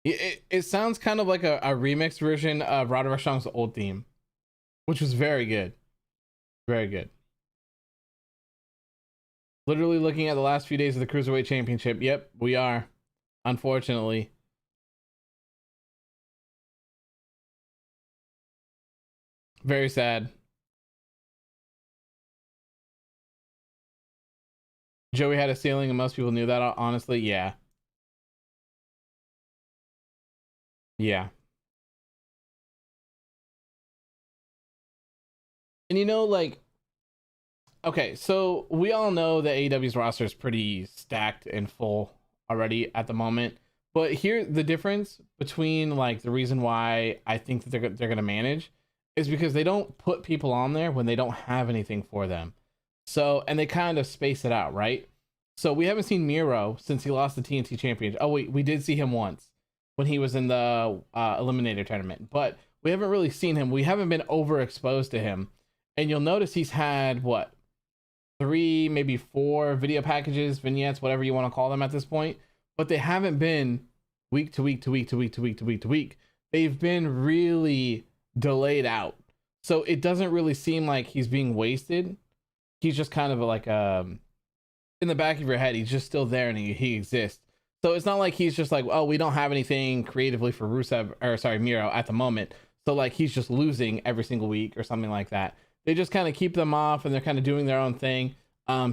It sounds kind of like a remixed version of Roderick Strong's old theme, which was very good. Very good. Literally looking at the last few days of the Cruiserweight Championship. Yep, we are. Unfortunately. Very sad. Joey had a ceiling and most people knew that, honestly. Yeah. Yeah. And you know, like, okay, so we all know that AEW's roster is pretty stacked and full already at the moment. But here, the difference between like the reason why I think that they're gonna manage is because they don't put people on there when they don't have anything for them. So, and they kind of space it out, right? So we haven't seen Miro since he lost the TNT Championship. Oh wait, we did see him once when he was in the Eliminator tournament, but we haven't really seen him. We haven't been overexposed to him, and you'll notice he's had what, 3, maybe 4 video packages, vignettes, whatever you want to call them at this point, but they haven't been week to week to week to week to week to week to week. They've been really delayed out. So it doesn't really seem like he's being wasted. He's just kind of like in the back of your head, he's just still there and he exists. So it's not like he's just like, oh, we don't have anything creatively for Miro at the moment. So like he's just losing every single week or something like that. They just kind of keep them off and they're kind of doing their own thing.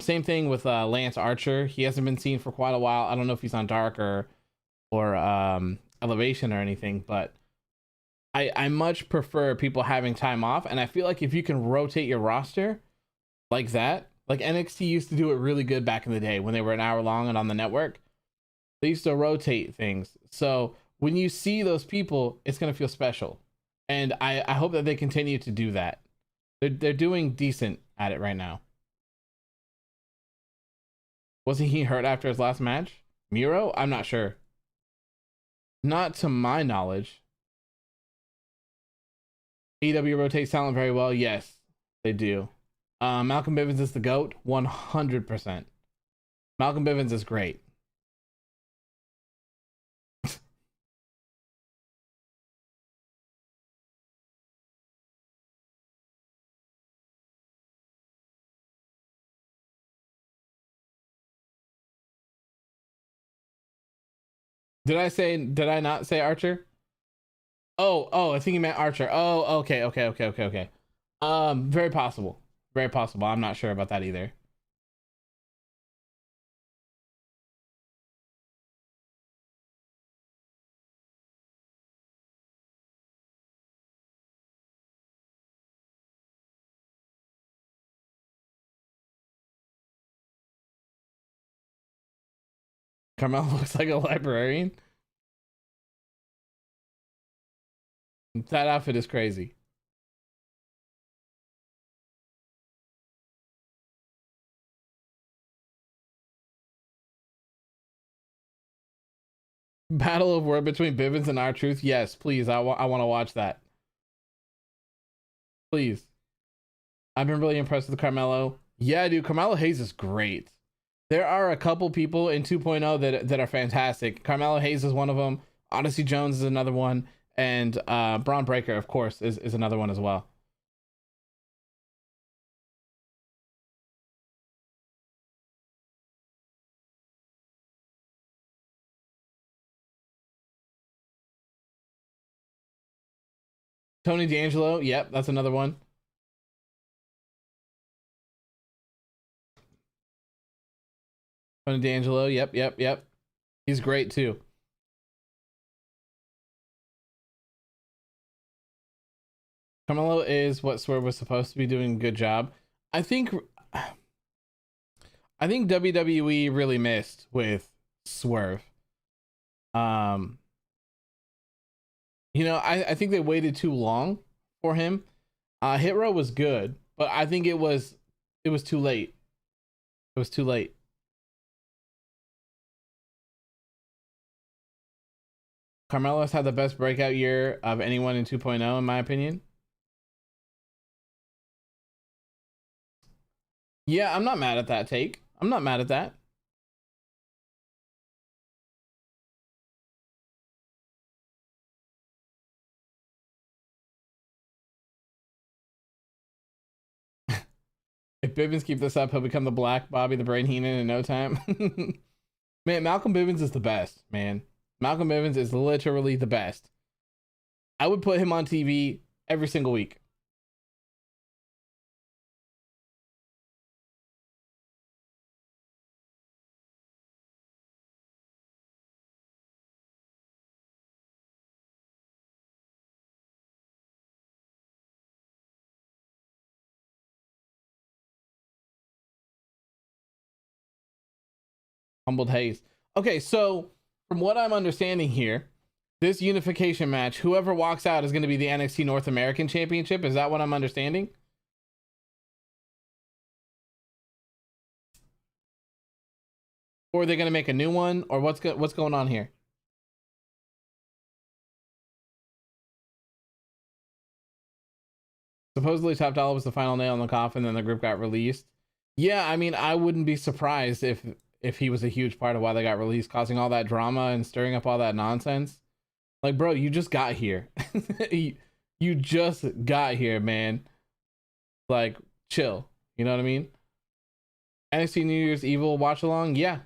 Same thing with Lance Archer. He hasn't been seen for quite a while. I don't know if he's on Dark or Elevation or anything, but I much prefer people having time off. And I feel like if you can rotate your roster like that, like NXT used to do it really good back in the day when they were an hour long and on the network. They used to rotate things. So when you see those people, it's going to feel special. And I hope that they continue to do that. They're doing decent at it right now. Wasn't he hurt after his last match? Miro? I'm not sure. Not to my knowledge. AEW rotates talent very well. Yes, they do. Malcolm Bivens is the GOAT. 100%. Malcolm Bivens is great. Did I not say Archer? Oh, I think you meant Archer. Oh, okay. Very possible. Very possible. I'm not sure about that either. Carmelo looks like a librarian. That outfit is crazy. Battle of word between Bivens and R-Truth. Yes, please. I want to watch that. Please. I've been really impressed with Carmelo. Yeah, dude, Carmelo Hayes is great. There are a couple people in 2.0 that are fantastic. Carmelo Hayes is one of them. Odyssey Jones is another one. And Bron Breakker, of course, is another one as well. Tony D'Angelo, yep, that's another one. Tony D'Angelo, yep. He's great too. Carmelo is what Swerve was supposed to be doing a good job. I think WWE really missed with Swerve. I think they waited too long for him. Hit Row was good, but I think it was too late. It was too late. Carmelo's had the best breakout year of anyone in 2.0, in my opinion. Yeah, I'm not mad at that take. I'm not mad at that. If Bivens keep this up, he'll become the Black Bobby the Brain Heenan in no time. Man, Malcolm Bivens is the best, man. Malcolm Bivens is literally the best. I would put him on TV every single week. Humbled Hayes. Okay, so from what I'm understanding here, this unification match, whoever walks out is going to be the NXT North American Championship. Is that what I'm understanding? Or are they going to make a new one? Or what's going on here? Supposedly Top Dollar was the final nail in the coffin, then the group got released. Yeah, I mean, I wouldn't be surprised if he was a huge part of why they got released, causing all that drama and stirring up all that nonsense. Like, bro, you just got here. you just got here, man. Like, chill. You know what I mean? NXT New Year's Evil watch along? Yeah.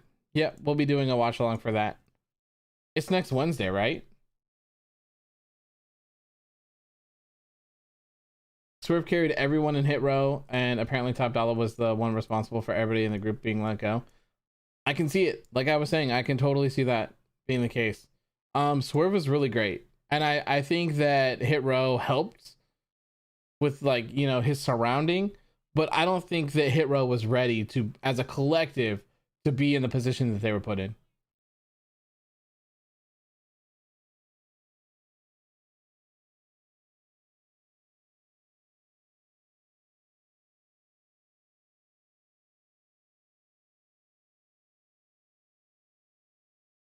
We'll be doing a watch along for that. It's next Wednesday, right? Swerve carried everyone in Hit Row, and apparently Top Dollar was the one responsible for everybody in the group being let go. I can see it. Like I was saying, I can totally see that being the case. Swerve was really great, and I think that Hit Row helped with, like, his surrounding, but I don't think that Hit Row was ready to, as a collective, to be in the position that they were put in.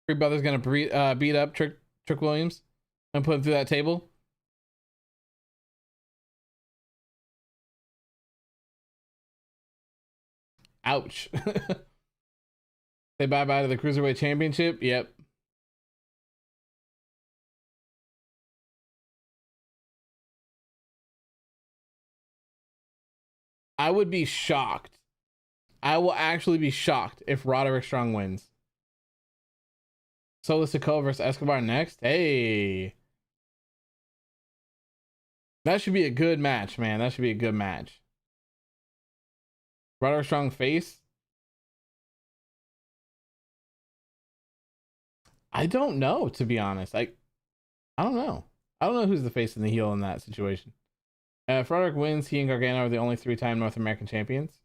Three Brothers gonna beat up Trick Williams and put him through that table. Ouch. Say bye-bye to the Cruiserweight Championship. Yep. I would be shocked. I will actually be shocked if Roderick Strong wins. Solo Sikoa versus Escobar next. Hey. That should be a good match, man. That should be a good match. Roderick Strong face. I don't know, to be honest. I don't know. I don't know who's the face and the heel in that situation. If Roderick wins, he and Gargano are the only 3-time North American champions.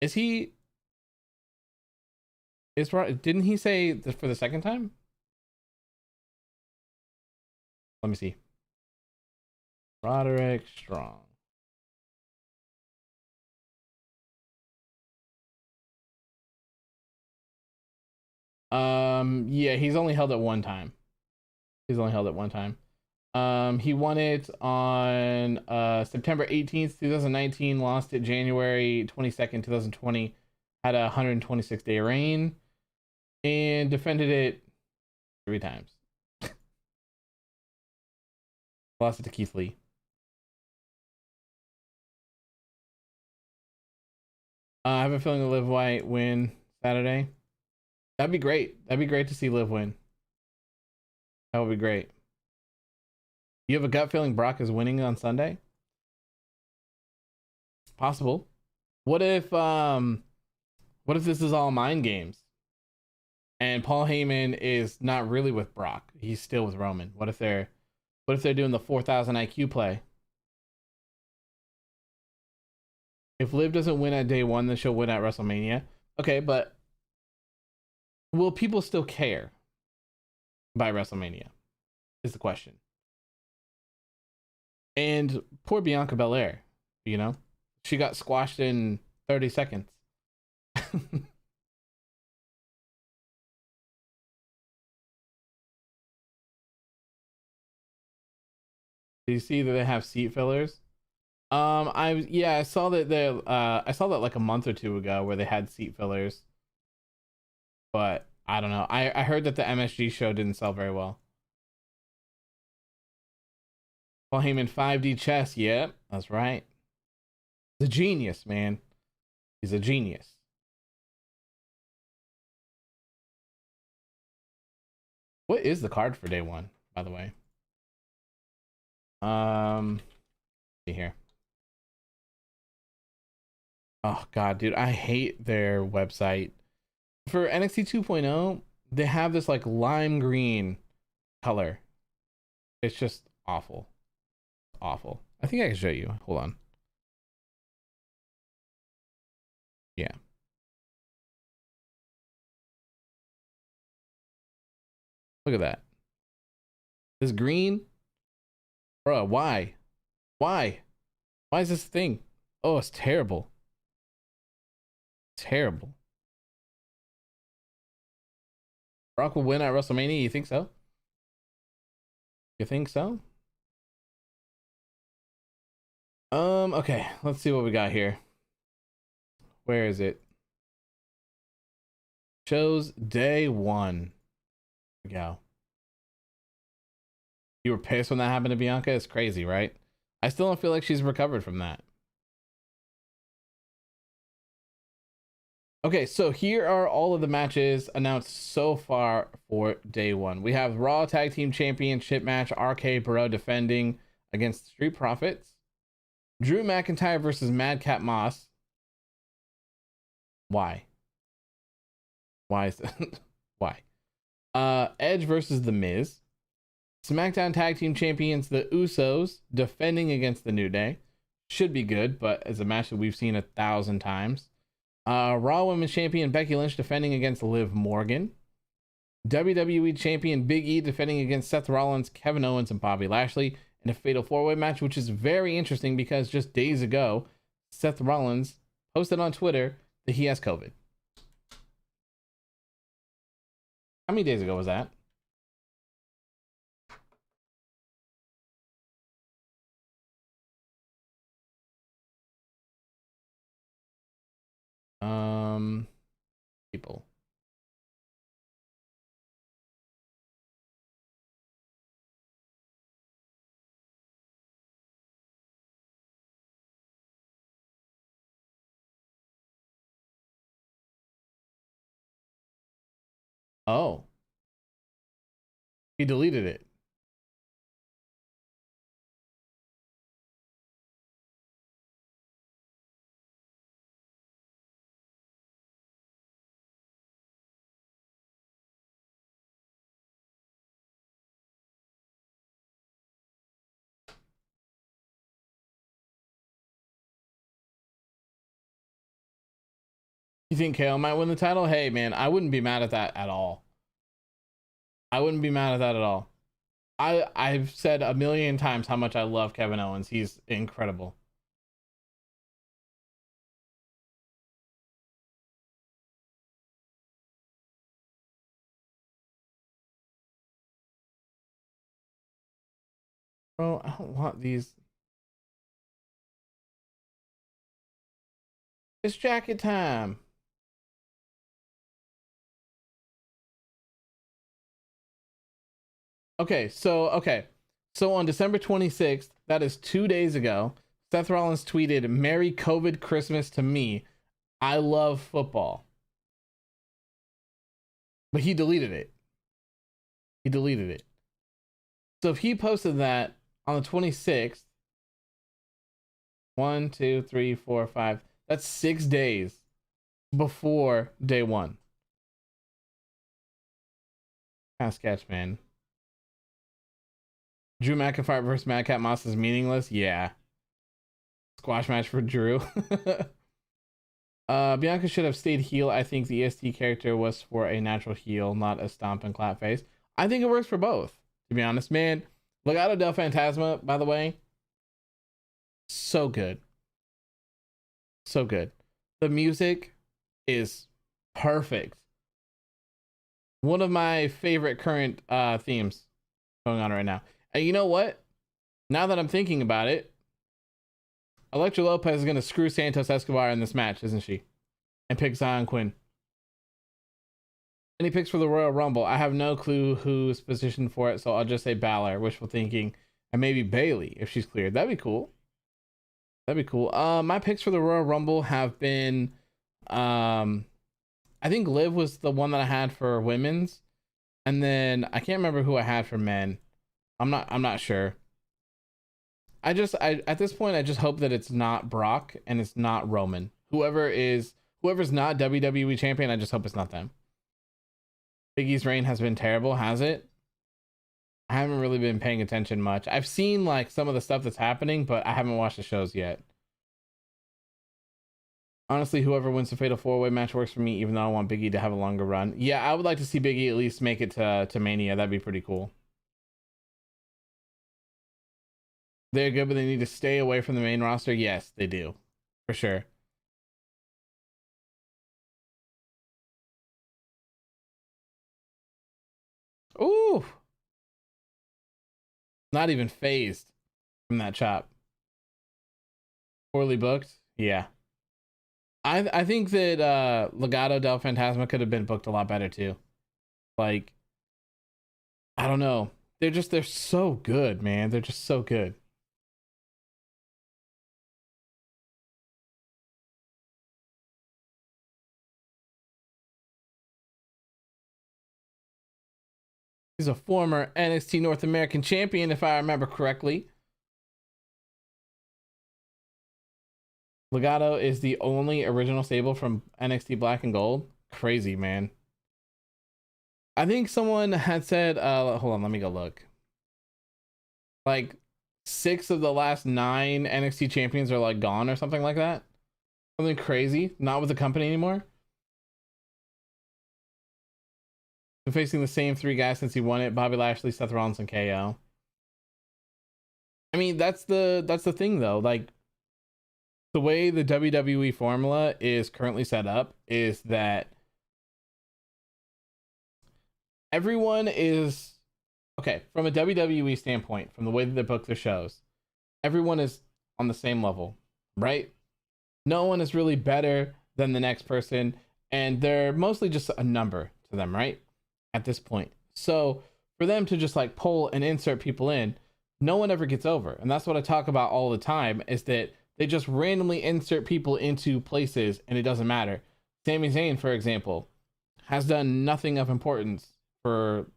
Is he? Didn't he say this for the second time? Let me see. Roderick Strong. Yeah, he's only held it one time. He won it on September 18th, 2019, lost it January 22nd, 2020, had a 126-day reign, and defended it 3 times. Lost it to Keith Lee. I have a feeling the Liv White win Saturday. That'd be great. That'd be great to see Liv win. That would be great. You have a gut feeling Brock is winning on Sunday? Possible. What if this is all mind games? And Paul Heyman is not really with Brock. He's still with Roman. What if they're doing the 4,000 IQ play? If Liv doesn't win at day 1, then she'll win at WrestleMania. Okay, but will people still care by WrestleMania? Is the question. And poor Bianca Belair, you know, she got squashed in 30 seconds. Do you see that they have seat fillers? I saw that I saw that like a month or 2 ago where they had seat fillers. But I don't know. I heard that the MSG show didn't sell very well. Paul Heyman 5D chess. Yep, that's right. He's a genius, man. He's a genius. What is the card for day 1, by the way? See here. Oh god, dude, I hate their website. For NXT 2.0, they have this like lime green color. It's just awful. Awful. I think I can show you. Hold on. Yeah. Look at that. This green? Bro, why? Why? Why is this thing? Oh, it's terrible. Terrible. Brock will win at WrestleMania. You think so? You think so? Okay, let's see what we got here. Where is it? Shows day 1. Here we go. You were pissed when that happened to Bianca? It's crazy, right? I still don't feel like she's recovered from that. Okay, so here are all of the matches announced so far for day 1. We have Raw Tag Team Championship match, RK Bro defending against Street Profits. Drew McIntyre versus Madcap Moss. Why? Why is that? Why? Edge versus The Miz. SmackDown Tag Team Champions, the Usos, defending against the New Day. Should be good, but it's a match that we've seen 1,000 times. Raw Women's Champion Becky Lynch defending against Liv Morgan. WWE Champion Big E defending against Seth Rollins, Kevin Owens, and Bobby Lashley in a fatal 4-way match, which is very interesting because just days ago, Seth Rollins posted on Twitter that he has COVID. How many days ago was that? People. Oh, he deleted it. You think KO might win the title? Hey, man, I wouldn't be mad at that at all. I wouldn't be mad at that at all. I've said a million times how much I love Kevin Owens. He's incredible. Bro, I don't want these. It's jacket time. Okay, so on December 26th, that is 2 days ago, Seth Rollins tweeted, "Merry COVID Christmas to me. I love football." But he deleted it. He deleted it. So if he posted that on the 26th, 1, 2, 3, 4, 5, that's 6 days before day one. Kind of sketch, man. Drew McIntyre versus Madcap Moss is meaningless. Yeah. Squash match for Drew. Bianca should have stayed heel. I think the EST character was for a natural heel, not a stomp and clap face. I think it works for both, to be honest. Man, Legado del Fantasma, by the way, so good. So good. The music is perfect. One of my favorite current themes going on right now. And you know what? Now that I'm thinking about it, Elektra Lopez is going to screw Santos Escobar in this match, isn't she? And pick Zion Quinn. Any picks for the Royal Rumble? I have no clue who's positioned for it, so I'll just say Balor, wishful thinking, and maybe Bailey if she's cleared. That'd be cool. That'd be cool. My picks for the Royal Rumble have been, I think Liv was the one that I had for women's, and then I can't remember who I had for men. I'm not sure. I at this point I just hope that it's not Brock and it's not Roman. Whoever's not WWE champion, I just hope it's not them. Big E's reign has been terrible, has it? I haven't really been paying attention much. I've seen like some of the stuff that's happening, but I haven't watched the shows yet. Honestly, whoever wins the Fatal 4-Way match works for me, even though I want Big E to have a longer run. Yeah, I would like to see Big E at least make it to Mania. That'd be pretty cool. They're good, but they need to stay away from the main roster. Yes, they do. For sure. Ooh. Not even phased from that chop. Poorly booked. Yeah. I think that Legado del Fantasma could have been booked a lot better too. Like, I don't know. They're so good, man. They're just so good. He's a former NXT North American champion, if I remember correctly. Legado is the only original stable from NXT Black and Gold. Crazy, man. I think someone had said, hold on, let me go look. Like 6 of the last 9 NXT champions are like gone or something like that. Something crazy. Not with the company anymore. Been facing the same 3 guys since he won it: Bobby Lashley, Seth Rollins, and KO. I mean, that's the thing though. Like, the way the WWE formula is currently set up is that everyone is okay from a WWE standpoint, from the way that they book their shows. Everyone is on the same level, right? No one is really better than the next person, and they're mostly just a number to them, right? At this point. So for them to just like pull and insert people in, no one ever gets over. And that's what I talk about all the time, is that they just randomly insert people into places and it doesn't matter. Sami Zayn, for example, has done nothing of importance for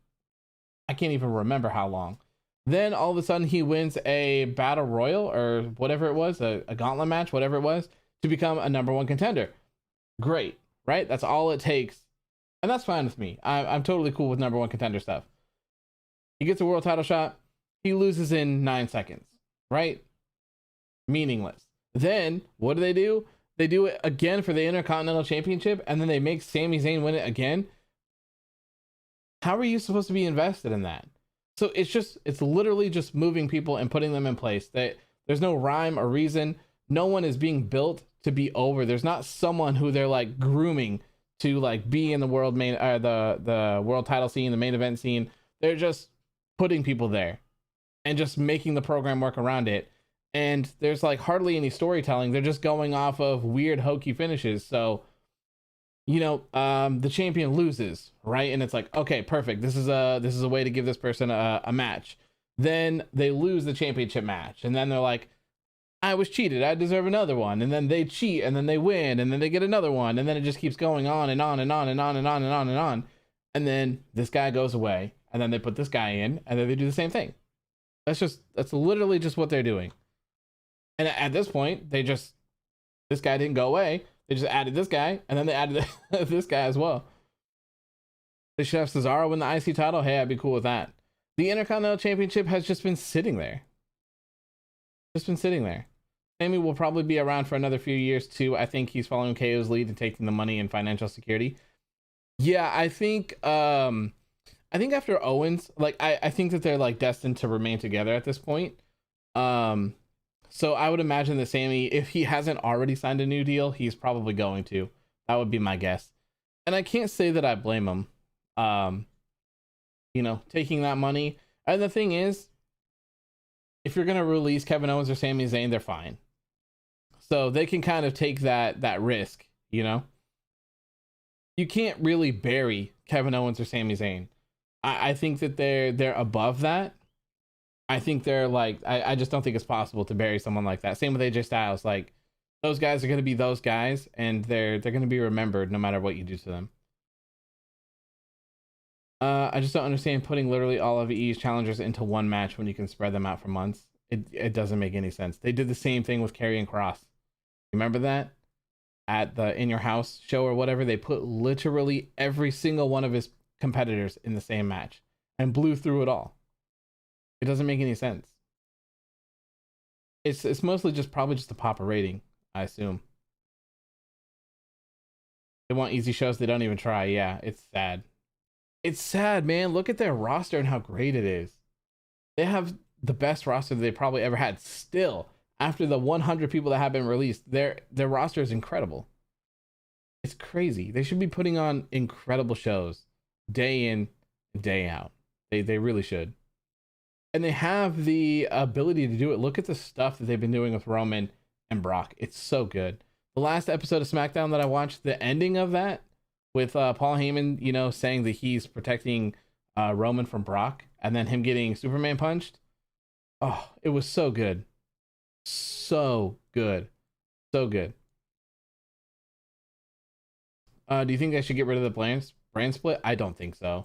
I can't even remember how long. Then all of a sudden he wins a battle royal or whatever it was, a gauntlet match, whatever it was, to become a number one contender. Great, right? That's all it takes. And that's fine with me. I'm totally cool with number one contender stuff. He gets a world title shot. He loses in 9 seconds, right? Meaningless. Then what do? They do it again for the Intercontinental Championship, and then they make Sami Zayn win it again. How are you supposed to be invested in that? So it's literally just moving people and putting them in place. There's no rhyme or reason. No one is being built to be over. There's not someone who they're like grooming to like be in the world the world title scene, the main event scene. They're just putting people there and just making the program work around it. And there's like hardly any storytelling. They're just going off of weird hokey finishes. So, the champion loses, right? And it's like, okay, perfect. This is a way to give this person a match. Then they lose the championship match, and then they're like, I was cheated. I deserve another one. And then they cheat, and then they win, and then they get another one, and then it just keeps going on and on and on and on and on and on and on. And then this guy goes away, and then they put this guy in, and then they do the same thing. That's literally just what they're doing. And at this point, this guy didn't go away. They just added this guy, and then they added this guy as well. They should have Cesaro win the IC title. Hey, I'd be cool with that. The Intercontinental Championship has just been sitting there. Sammy will probably be around for another few years too. I think he's following KO's lead and taking the money and financial security. Yeah, I think after Owens, like I think that they're like destined to remain together at this point. So I would imagine that Sammy, if he hasn't already signed a new deal, he's probably going to. That would be my guess. And I can't say that I blame him. Taking that money. And the thing is, if you're going to release Kevin Owens or Sami Zayn, they're fine. So they can kind of take that risk, You can't really bury Kevin Owens or Sami Zayn. I think that they're above that. I think they're like, I just don't think it's possible to bury someone like that. Same with AJ Styles. Like, those guys are going to be those guys, and they're going to be remembered no matter what you do to them. I just don't understand putting literally all of EE's challengers into one match when you can spread them out for months. It doesn't make any sense. They did the same thing with Karrion Kross. Remember that? At the In Your House show or whatever, they put literally every single one of his competitors in the same match and blew through it all. It doesn't make any sense. It's mostly probably just to pop a rating, I assume. They want easy shows, they don't even try. Yeah, it's sad. It's sad, man. Look at their roster and how great it is. They have the best roster they probably ever had. Still, after the 100 people that have been released, their roster is incredible. It's crazy. They should be putting on incredible shows day in, day out. They really should. And they have the ability to do it. Look at the stuff that they've been doing with Roman and Brock. It's so good. The last episode of SmackDown that I watched, the ending of that with Paul Heyman, saying that he's protecting Roman from Brock, and then him getting Superman punched. Oh, it was so good. So good. So good. Do you think they should get rid of the brand split? I don't think so.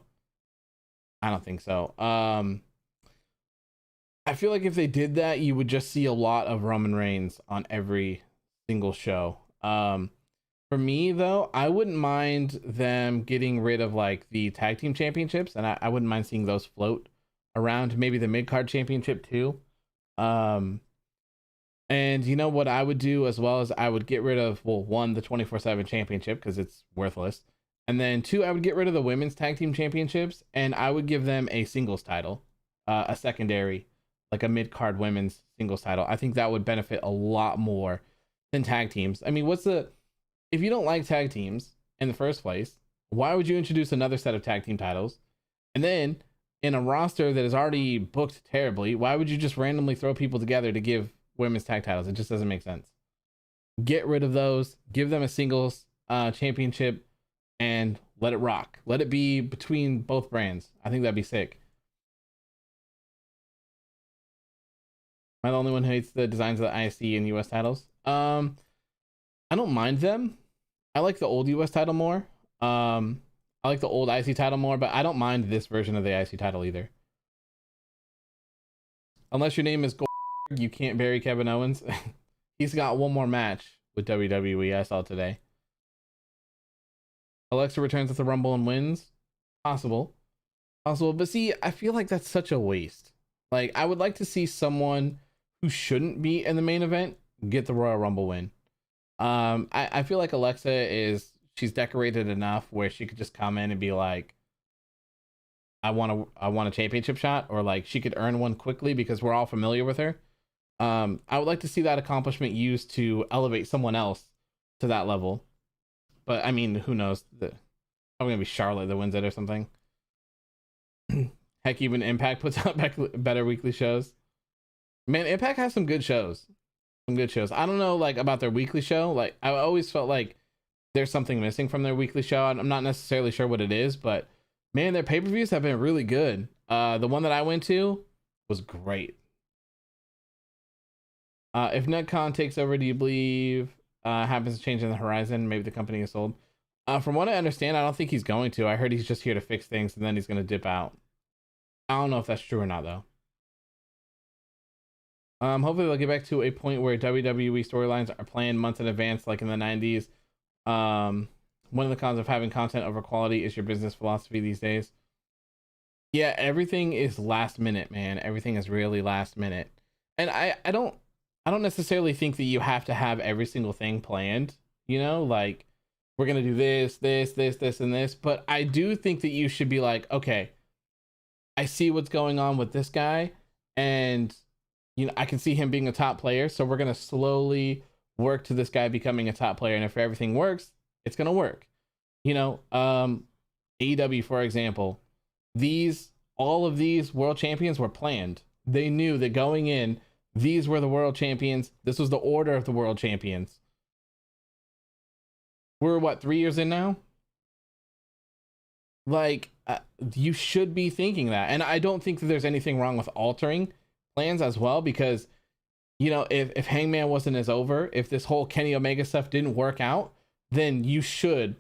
I feel like if they did that, you would just see a lot of Roman Reigns on every single show. For me, though, I wouldn't mind them getting rid of like the tag team championships, and I wouldn't mind seeing those float around. Maybe the mid-card championship too. And what I would do as well is I would get rid of, well, one, the 24/7 championship because it's worthless. And then two, I would get rid of the women's tag team championships, and I would give them a singles title, a secondary, like a mid-card women's singles title. I think that would benefit a lot more than tag teams. I mean, if you don't like tag teams in the first place, why would you introduce another set of tag team titles And then in a roster that is already booked terribly, why would you just randomly throw people together to give women's tag titles? It just doesn't make sense. Get rid of those, give them a singles championship, and let it rock. Let it be between both brands. I think that'd be sick. Am I the only one who hates the designs of the IC and US titles? I don't mind them. I like the old US title more. I like the old IC title more, but I don't mind this version of the IC title either. Unless your name is Gold, you can't bury Kevin Owens. He's got one more match with WWE, I saw today. Alexa returns at the Rumble and wins. Possible. But see, I feel like that's such a waste. Like, I would like to see someone who shouldn't be in the main event get the Royal Rumble win. I feel like Alexa she's decorated enough where she could just come in and be like, I want a championship shot, or like she could earn one quickly because we're all familiar with her. I would like to see that accomplishment used to elevate someone else to that level. But I mean, who knows? Probably gonna be Charlotte that wins it or something. Heck, even Impact puts out better weekly shows. Man, Impact has some good shows. I don't know, like, about their weekly show. Like, I always felt like there's something missing from their weekly show. I'm not necessarily sure what it is, but man, their pay-per-views have been really good. The one that I went to was great. If Netcon takes over, do you believe happens to change in the horizon? Maybe the company is sold. From what I understand, I don't think he's going to. I heard he's just here to fix things and then he's going to dip out. I don't know if that's true or not, though. Hopefully they'll get back to a point where WWE storylines are planned months in advance, like in the 90s. One of the cons of having content over quality is your business philosophy these days. Yeah, everything is last minute, man. Everything is really last minute. And I don't necessarily think that you have to have every single thing planned, you know, like we're going to do this, and this. But I do think that you should be like, okay, I see what's going on with this guy, and you know, I can see him being a top player. So we're going to slowly work to this guy becoming a top player. And if everything works, it's going to work. You know, AEW, for example, all of these world champions were planned. They knew that going in, these were the world champions. This was the order of the world champions. We're what, 3 years in now? Like, you should be thinking that. And I don't think that there's anything wrong with altering plans as well, because, you know, if Hangman wasn't as over, if this whole Kenny Omega stuff didn't work out, then you should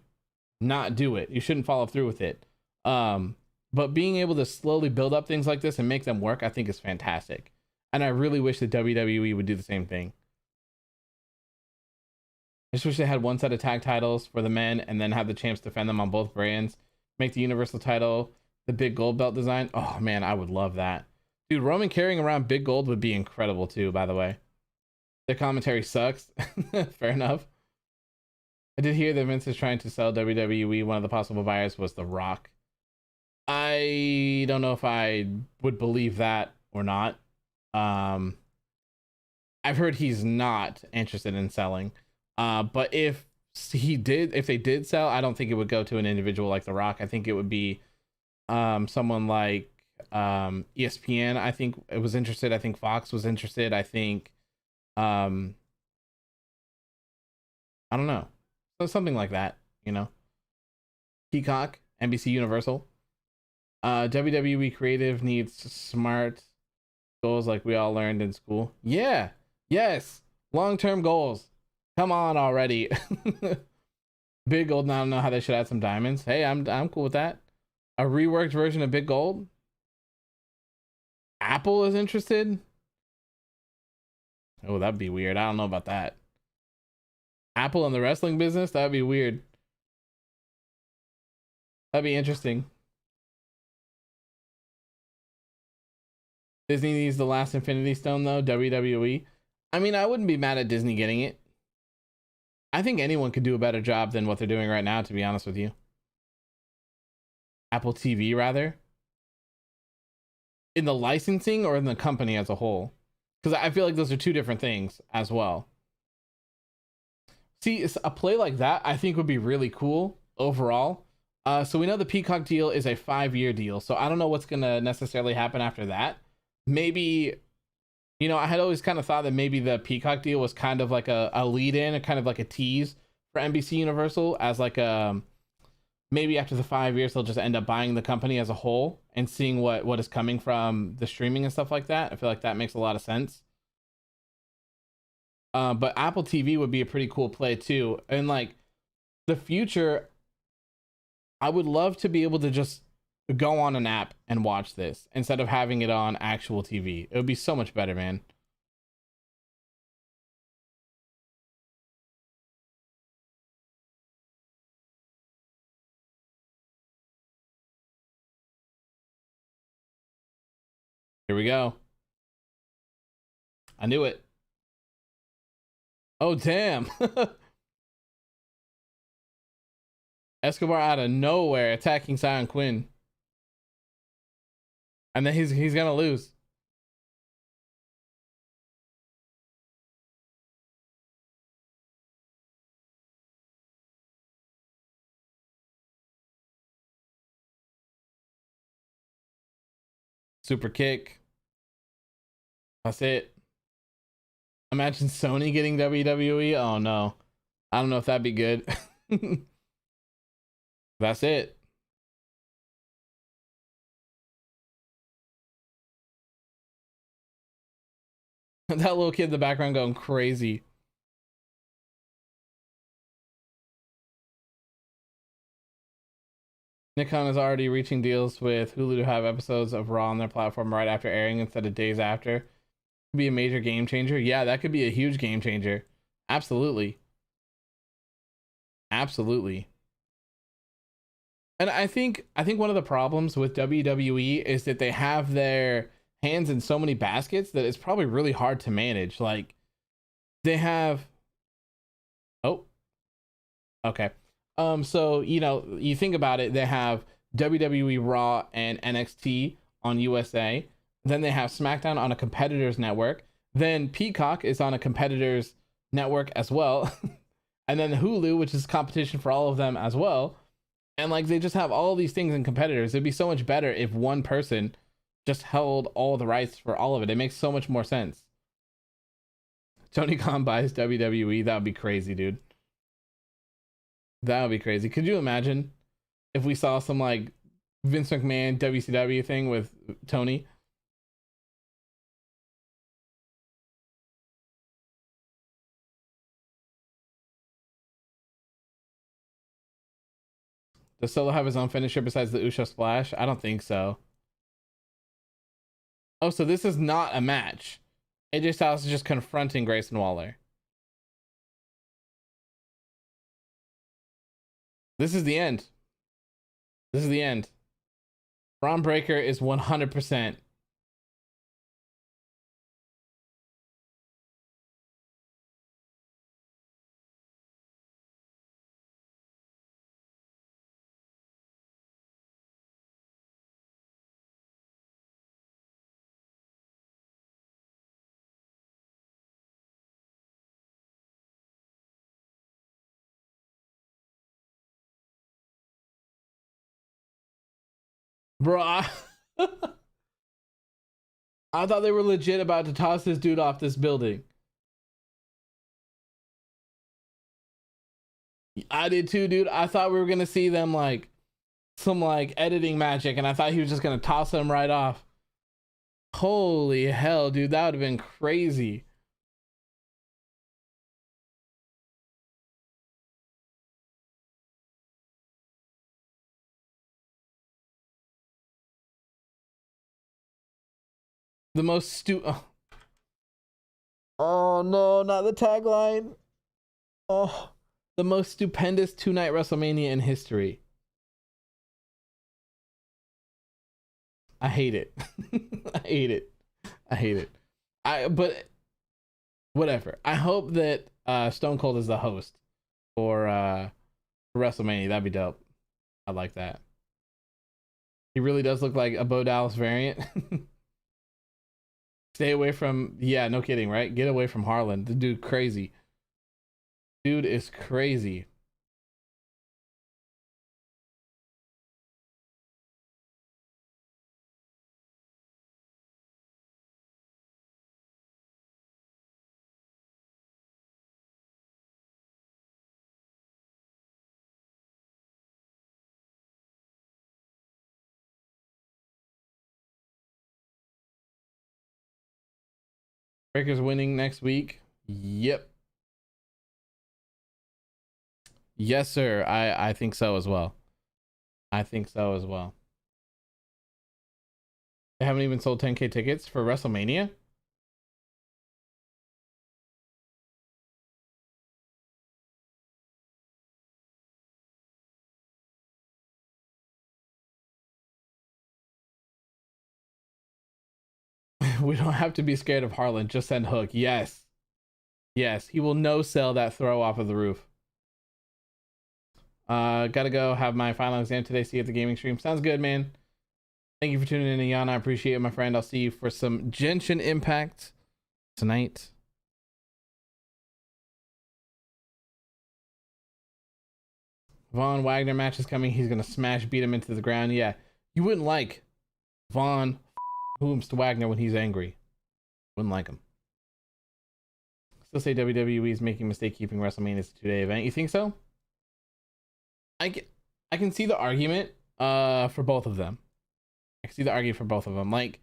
not do it. You shouldn't follow through with it. But being able to slowly build up things like this and make them work, I think is fantastic. And I really wish that WWE would do the same thing. I just wish they had one set of tag titles for the men and then have the champs defend them on both brands. Make the Universal title the big gold belt design. Oh man, I would love that. Dude, Roman carrying around big gold would be incredible too, by the way. The commentary sucks. Fair enough. I did hear that Vince is trying to sell WWE. One of the possible buyers was The Rock. I don't know if I would believe that or not. I've heard he's not interested in selling. But if they did sell, I don't think it would go to an individual like The Rock. I think it would be someone like ESPN. I think it was interested. I think Fox was interested. I think I don't know. So something like that, you know. Peacock, NBC Universal. WWE creative needs smart goals like we all learned in school. Yeah. Yes. Long-term goals. Come on already. Big Gold, I don't know how they should add some diamonds. Hey, I'm cool with that. A reworked version of Big Gold. Apple is interested. Oh, that'd be weird. I don't know about that. Apple in the wrestling business? That'd be weird. That'd be interesting. Disney needs the last Infinity Stone though, WWE. I mean, I wouldn't be mad at Disney getting it. I think anyone could do a better job than what they're doing right now, to be honest with you. Apple TV, rather. In the licensing or in the company as a whole? Because I feel like those are two different things as well. See, a play like that, I think would be really cool overall. So we know the Peacock deal is a 5-year deal, so I don't know what's gonna necessarily happen after that. Maybe, I had always kind of thought that maybe the Peacock deal was kind of like a lead in, a kind of like a tease for NBC Universal, as like maybe after the 5 years they'll just end up buying the company as a whole and seeing what is coming from the streaming and stuff like that. I feel like that makes a lot of sense. But Apple TV would be a pretty cool play too. And like the future, I would love to be able to just go on an app and watch this instead of having it on actual TV. It would be so much better, man. Here we go. I knew it. Oh, damn. Escobar out of nowhere attacking Sion Quinn. And then he's gonna lose. Super kick. That's it. Imagine Sony getting WWE. Oh no. I don't know if that'd be good. That's it. That little kid in the background going crazy. Nikon is already reaching deals with Hulu to have episodes of Raw on their platform right after airing instead of days after. Could be a major game changer. Yeah, that could be a huge game changer. Absolutely. Absolutely. And I think one of the problems with WWE is that they have their hands in so many baskets that it's probably really hard to manage. Like they have oh, okay. So you think about it, they have WWE Raw and NXT on USA. Then they have SmackDown on a competitor's network. Then Peacock is on a competitor's network as well. And then Hulu, which is competition for all of them as well. And like they just have all these things in competitors. It'd be so much better if one person just held all the rights for all of it. It makes so much more sense. Tony Khan buys WWE. That would be crazy, dude. That would be crazy. Could you imagine if we saw some like Vince McMahon WCW thing with Tony? Does Solo have his own finisher besides the Uso Splash? I don't think so. Oh, so this is not a match. AJ Styles is just confronting Grayson Waller. This is the end. This is the end. Bron Breakker is 100%. Bro, I thought they were legit about to toss this dude off this building. I did too, dude. I thought we were gonna see them like some like editing magic, and I thought he was just gonna toss them right off. Holy hell, dude, that would have been crazy. The most oh no, not the tagline. Oh, the most stupendous 2-night WrestleMania in history. I hate it. I hate it. I hate it. But whatever. I hope that Stone Cold is the host for WrestleMania. That'd be dope. I like that. He really does look like a Bo Dallas variant. Stay away from, yeah, no kidding, right? Get away from Harland. The dude crazy. Dude is crazy. Breakker's winning next week. Yep. Yes, sir. I think so as well. I think so as well. They haven't even sold 10K tickets for WrestleMania. We don't have to be scared of Harland. Just send Hook. Yes. Yes. He will no sell that throw off of the roof. Gotta go have my final exam today. See you at the gaming stream. Sounds good, man. Thank you for tuning in, Yana. I appreciate it, my friend. I'll see you for some Genshin Impact tonight. Von Wagner match is coming. He's gonna smash beat him into the ground. Yeah, you wouldn't like Von Hoomst Wagner when he's angry. Wouldn't like him. Still say WWE is making a mistake keeping WrestleMania as a 2-day event. You think so? I can see the argument for both of them. I can see the argument for both of them. Like,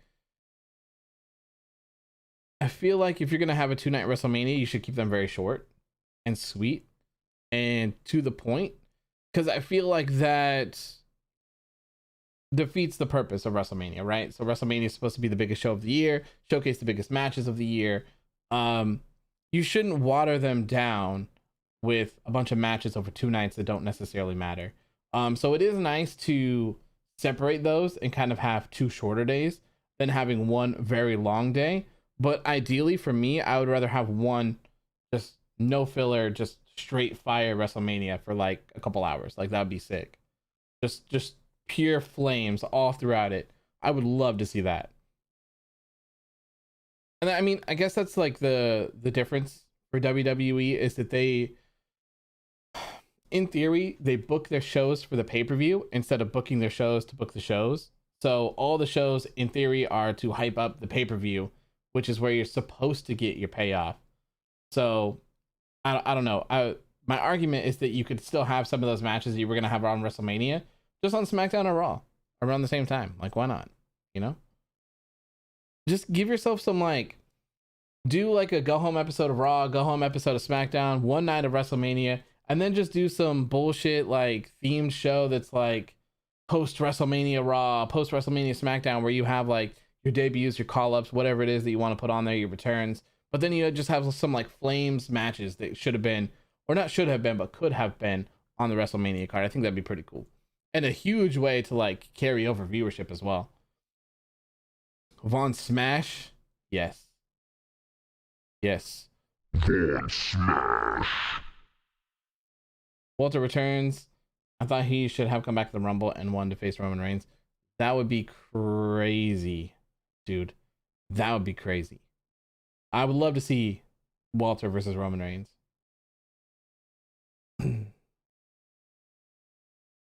I feel like if you're gonna have a 2-night WrestleMania, you should keep them very short and sweet and to the point, because I feel like that defeats the purpose of WrestleMania, right? So WrestleMania is supposed to be the biggest show of the year, showcase the biggest matches of the year. You shouldn't water them down with a bunch of matches over 2 nights that don't necessarily matter. So it is nice to separate those and kind of have 2 shorter days than having 1 very long day. But ideally for me, I would rather have 1 just no filler, just straight fire WrestleMania for like a couple hours. Like, that would be sick. Just pure flames all throughout it. I would love to see that. And I mean, I guess that's like the difference for WWE is that they, in theory, they book their shows for the pay-per-view instead of booking their shows to book the shows. So all the shows in theory are to hype up the pay-per-view, which is where you're supposed to get your payoff. So I don't know. My argument is that you could still have some of those matches that you were going to have on WrestleMania just on SmackDown or Raw around the same time. Like, why not? You know? Just give yourself some, like, do like a go home episode of Raw, go home episode of SmackDown, 1 night of WrestleMania, and then just do some bullshit like themed show that's like post WrestleMania Raw, post WrestleMania SmackDown, where you have like your debuts, your call ups, whatever it is that you want to put on there, your returns. But then you just have some like flames matches that should have been, or not should have been, but could have been on the WrestleMania card. I think that'd be pretty cool. And a huge way to like carry over viewership as well. Von Smash? Yes. Yes. Von Smash. Walter returns. I thought he should have come back to the Rumble and won to face Roman Reigns. That would be crazy, dude. That would be crazy. I would love to see Walter versus Roman Reigns.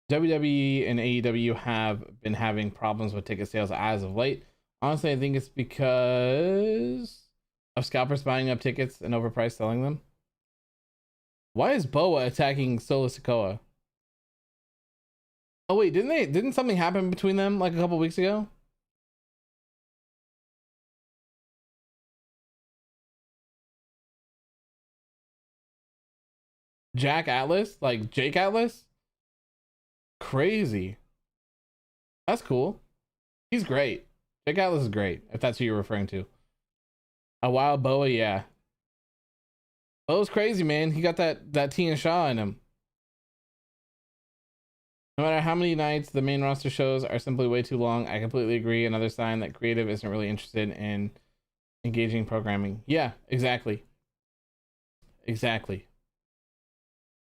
WWE and AEW have been having problems with ticket sales as of late. Honestly, I think it's because of scalpers buying up tickets and overpriced selling them. Why is Boa attacking Solo Sikoa? Oh wait, didn't something happen between them like a couple weeks ago? Jack Atlas? Like Jake Atlas? Crazy. That's cool. He's great. Jake Atlas is great, if that's who you're referring to. A wild Boa, yeah. Boa's crazy, man. He got that Tia Shaw in him. No matter how many nights the main roster shows are simply way too long, I completely agree. Another sign that creative isn't really interested in engaging programming. Yeah, exactly. Exactly.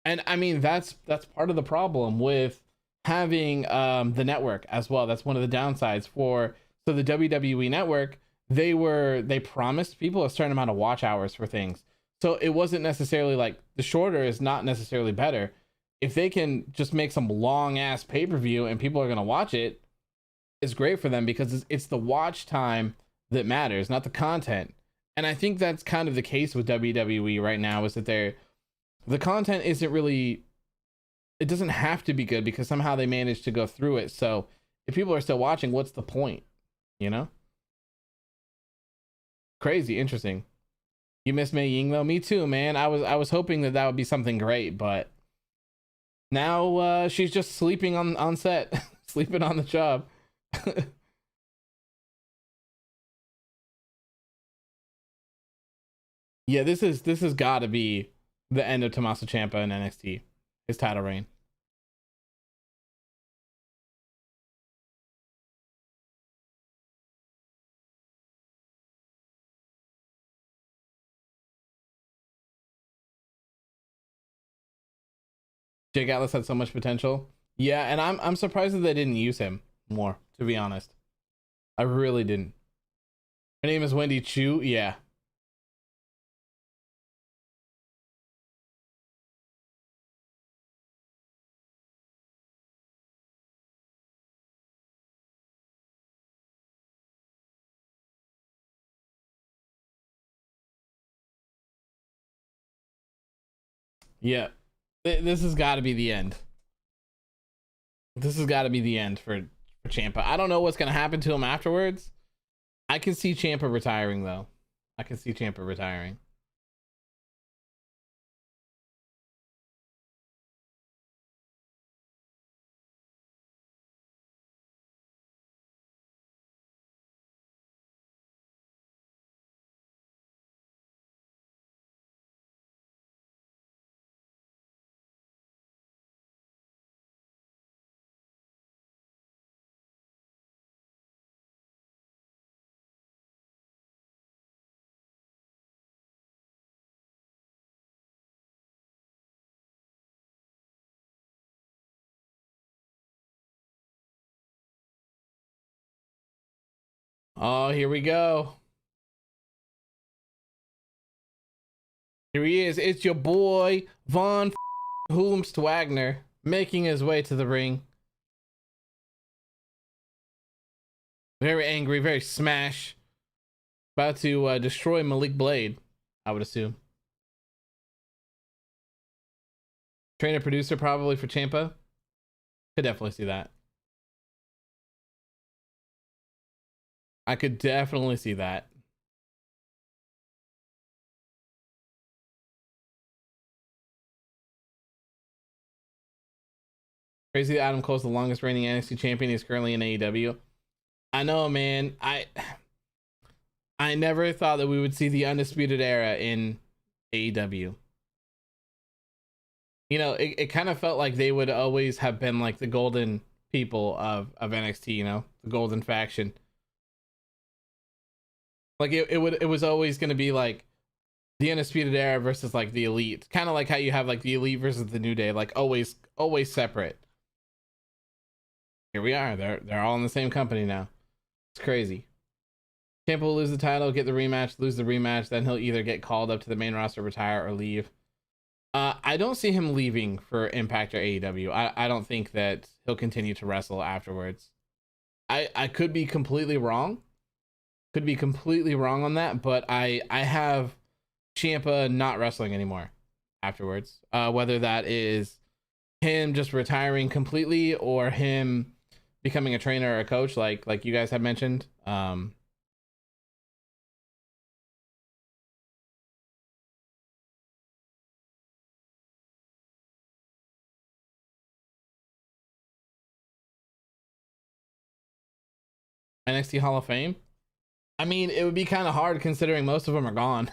And I mean, that's part of the problem with having the network as well. That's one of the downsides for, so the WWE network, they promised people a certain amount of watch hours for things. So it wasn't necessarily like, the shorter is not necessarily better. If they can just make some long ass pay-per-view and people are going to watch it, it's great for them, because it's the watch time that matters, not the content. And I think that's kind of the case with WWE right now, is that the content isn't really, it doesn't have to be good, because somehow they managed to go through it. So if people are still watching, what's the point? You know? Crazy interesting. You miss Mei Ying though? Me too, man. I was hoping that would be something great, but now she's just sleeping on set, sleeping on the job. Yeah, this has got to be the end of Tommaso Ciampa in NXT, his title reign. Jake Atlas had so much potential. Yeah, and I'm surprised that they didn't use him more, to be honest. I really didn't. Her name is Wendy Chu. Yeah. Yeah. This has got to be the end. This has got to be the end for Ciampa. I don't know what's going to happen to him afterwards. I can see Ciampa retiring though. I can see Ciampa retiring. Oh, here we go. Here he is. It's your boy Von Hoomst Wagner making his way to the ring. Very angry, very smash. About to destroy Malik Blade, I would assume. Trainer producer probably for Ciampa. Could definitely see that. I could definitely see that. Crazy that Adam Cole's the longest reigning NXT champion. He's currently in AEW. I know, man. I never thought that we would see the undisputed era in AEW. You know, it kind of felt like they would always have been like the golden people of NXT, you know, the golden faction. Like it was always going to be like the undisputed era versus like the elite, kind of like how you have like the elite versus the New Day, like always separate. Here we are. They're all in the same company now. It's crazy. Ciampa will lose the title, get the rematch, lose the rematch, then he'll either get called up to the main roster, retire, or leave. I don't see him leaving for Impact or AEW. I don't think that he'll continue to wrestle afterwards. I could be completely wrong. Could be completely wrong on that, but I have Ciampa not wrestling anymore afterwards. Whether that is him just retiring completely or him becoming a trainer or a coach, like you guys have mentioned. NXT Hall of Fame. I mean, it would be kind of hard considering most of them are gone.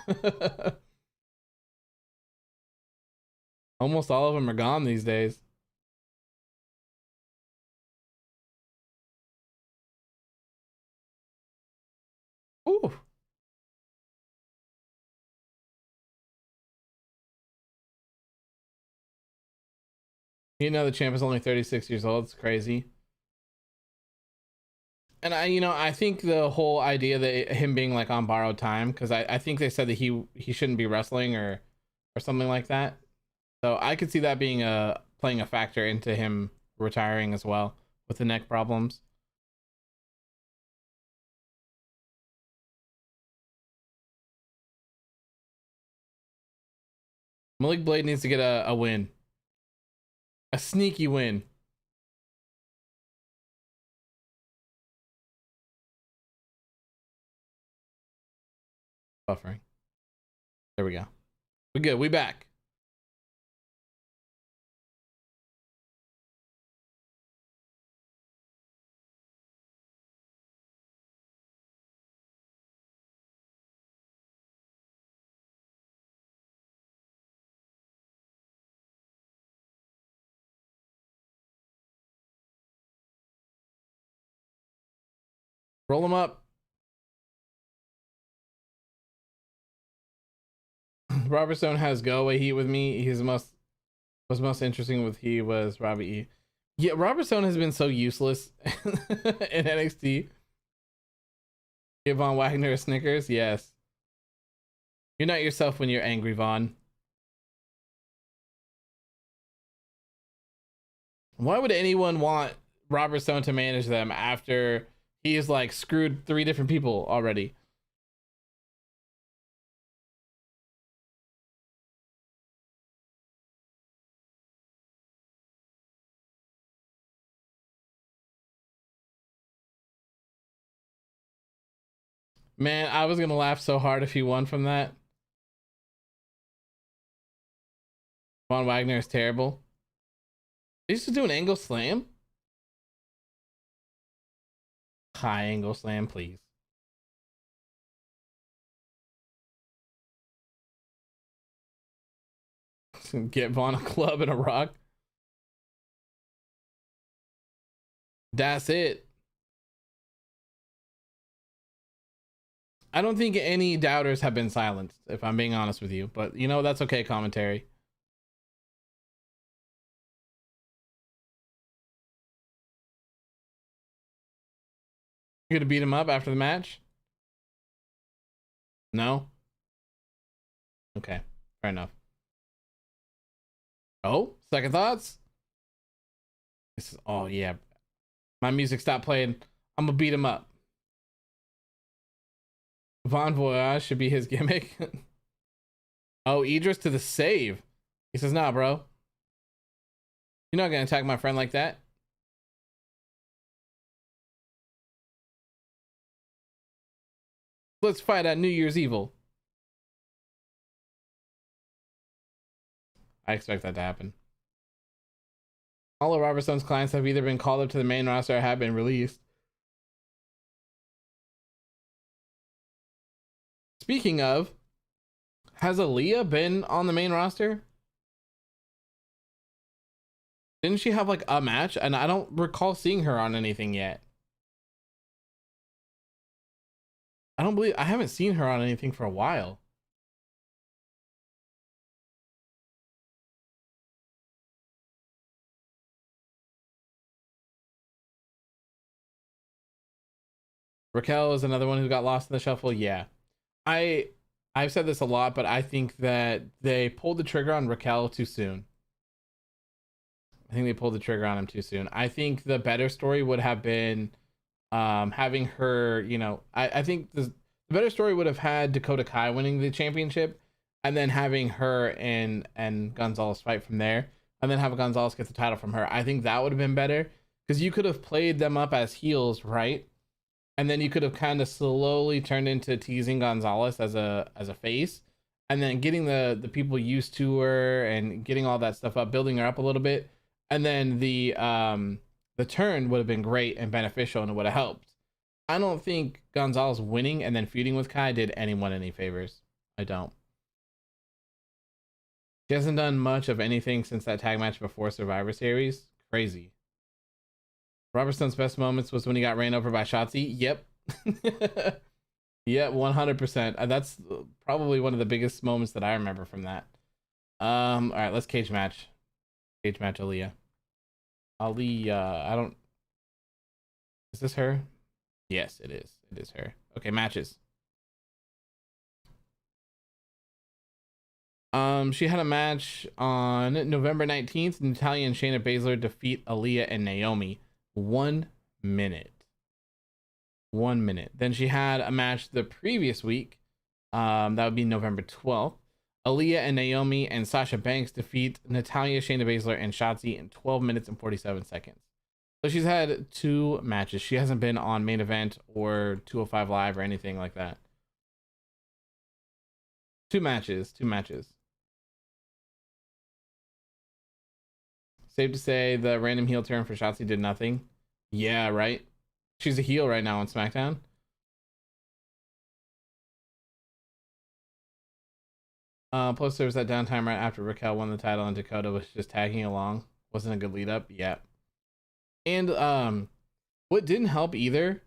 Almost all of them are gone these days. Ooh. You know, the champ is only 36 years old. It's crazy. And I think the whole idea that him being like on borrowed time, because I think they said that he shouldn't be wrestling or something like that. So I could see that being playing a factor into him retiring as well with the neck problems. Malik Blade needs to get a win, a sneaky win. Buffering. There we go. We good. We back. Roll them up. Robert Stone has go away heat with me. He's was most interesting with he was Robbie E. Yeah, Robert Stone has been so useless in NXT. Give Von Wagner a Snickers. Yes. You're not yourself when you're angry, Von. Why would anyone want Robert Stone to manage them after he's like screwed 3 different people already? Man, I was gonna laugh so hard if he won from that. Von Wagner is terrible. He used to do an angle slam. High angle slam, please. Get Von a club and a rock. That's it. I don't think any doubters have been silenced, if I'm being honest with you. But, you know, that's okay, commentary. You're gonna beat him up after the match? No? Okay, fair enough. Oh, second thoughts? This is, oh yeah. My music stopped playing. I'm gonna beat him up. Von Voyage should be his gimmick. Oh, Idris to the save. He says, nah, bro. You're not gonna attack my friend like that. Let's fight at New Year's Evil. I expect that to happen. All of Robert Stone's clients have either been called up to the main roster or have been released. Speaking of, has Aaliyah been on the main roster? Didn't she have like a match? And I don't recall seeing her on anything yet. I haven't seen her on anything for a while. Raquel is another one who got lost in the shuffle. Yeah. I've said this a lot, but I think that they pulled the trigger on Raquel too soon. I think they pulled the trigger on him too soon. I think the better story would have been having her, you know, I think the better story would have had Dakota Kai winning the championship and then having her and Gonzalez fight from there and then have Gonzalez get the title from her. I think that would have been better because you could have played them up as heels, right? And then you could have kind of slowly turned into teasing Gonzalez as a face, and then getting the people used to her and getting all that stuff up, building her up a little bit, and then the turn would have been great and beneficial, and it would have helped. I don't think Gonzalez winning and then feuding with Kai did anyone any favors. I don't. She hasn't done much of anything since that tag match before Survivor Series. Crazy. Robert Stone's best moments was when he got ran over by Shotzi. Yep. Yeah, 100%. That's probably one of the biggest moments that I remember from that. All right, let's cage match. Cage match Aaliyah. I don't... Is this her? Yes, it is. It is her. Okay, matches. She had a match on November 19th. Natalya and Shayna Baszler defeat Aaliyah and Naomi. 1 minute. 1 minute. Then she had a match the previous week. That would be November 12th. Aaliyah and Naomi and Sasha Banks defeat Natalya, Shayna Baszler, and Shotzi in 12 minutes and 47 seconds. So she's had 2 matches. She hasn't been on main event or 205 Live or anything like that. Two matches. Safe to say the random heel turn for Shotzi did nothing. Yeah, right. She's a heel right now on SmackDown. Plus there was that downtime right after Raquel won the title and Dakota was just tagging along. Wasn't a good lead up. Yeah. And what didn't help either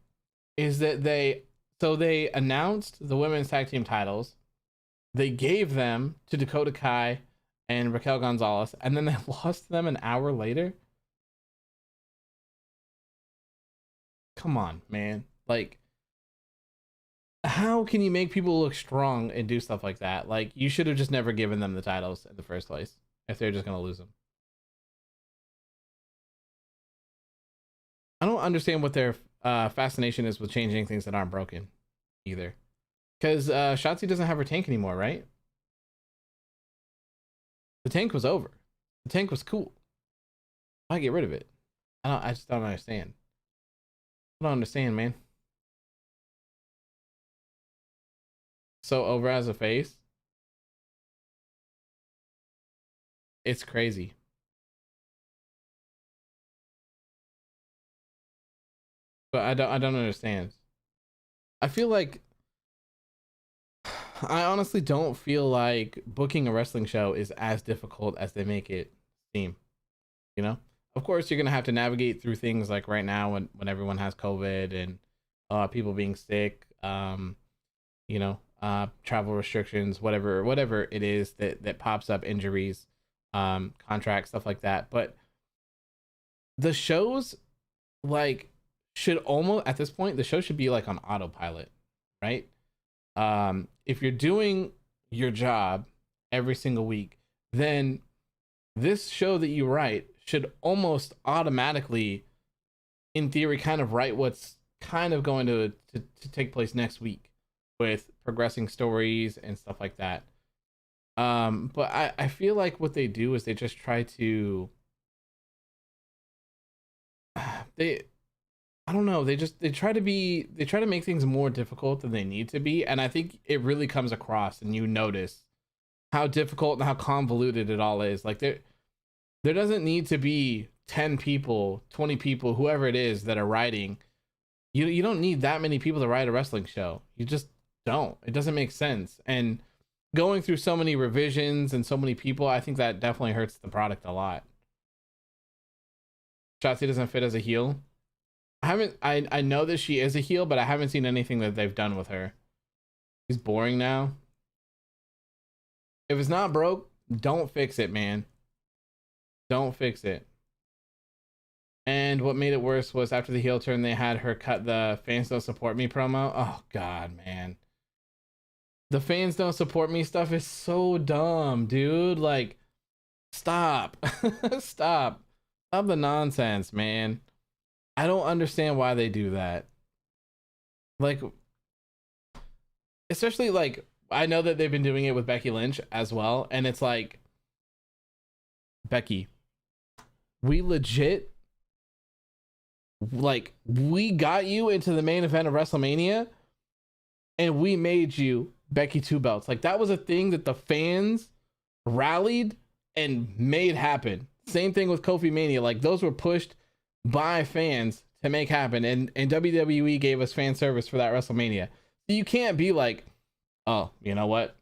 is that they announced the women's tag team titles. They gave them to Dakota Kai and Raquel Gonzalez, and then they lost them an hour later. Come on, man. Like, how can you make people look strong and do stuff like that? Like, you should have just never given them the titles in the first place if they're just going to lose them. I don't understand what their fascination is with changing things that aren't broken either. Because Shotzi doesn't have her tank anymore, right? The tank was over. The tank was cool. Why get rid of it? I just don't understand. I don't understand, man. So over as a face. It's crazy. But I don't understand. I feel like I honestly don't feel like booking a wrestling show is as difficult as they make it seem. You know? Of course, you're going to have to navigate through things like right now when everyone has COVID and people being sick, you know, travel restrictions, whatever it is that pops up, injuries, contracts, stuff like that. But the shows like should almost, at this point, the show should be like on autopilot, right? If you're doing your job every single week, then this show that you write should almost automatically, in theory, kind of write what's kind of going to take place next week with progressing stories and stuff like that. But I feel like what they do is they just try to I don't know, they try to make things more difficult than they need to be, and I think it really comes across and you notice how difficult and how convoluted it all is. Like there doesn't need to be 10 people, 20 people, whoever it is that are writing. You don't need that many people to write a wrestling show. You just don't. It doesn't make sense. And going through so many revisions and so many people, I think that definitely hurts the product a lot. Shotzi doesn't fit as a heel. I know that she is a heel, but I haven't seen anything that they've done with her. She's boring now. If it's not broke, don't fix it, man. Don't fix it. And what made it worse was after the heel turn, they had her cut the "fans don't support me" promo. Oh god, man. The "fans don't support me" stuff is so dumb, dude. Like, stop. Stop the nonsense, man. I don't understand why they do that. Like, especially like, I know that they've been doing it with Becky Lynch as well, and it's like, Becky, we legit, like, we got you into the main event of WrestleMania and we made you Becky Two Belts. Like, that was a thing that the fans rallied and made happen. Same thing with Kofi Mania. Like, those were pushed by fans to make happen, and WWE gave us fan service for that WrestleMania. So you can't be like, oh, you know what,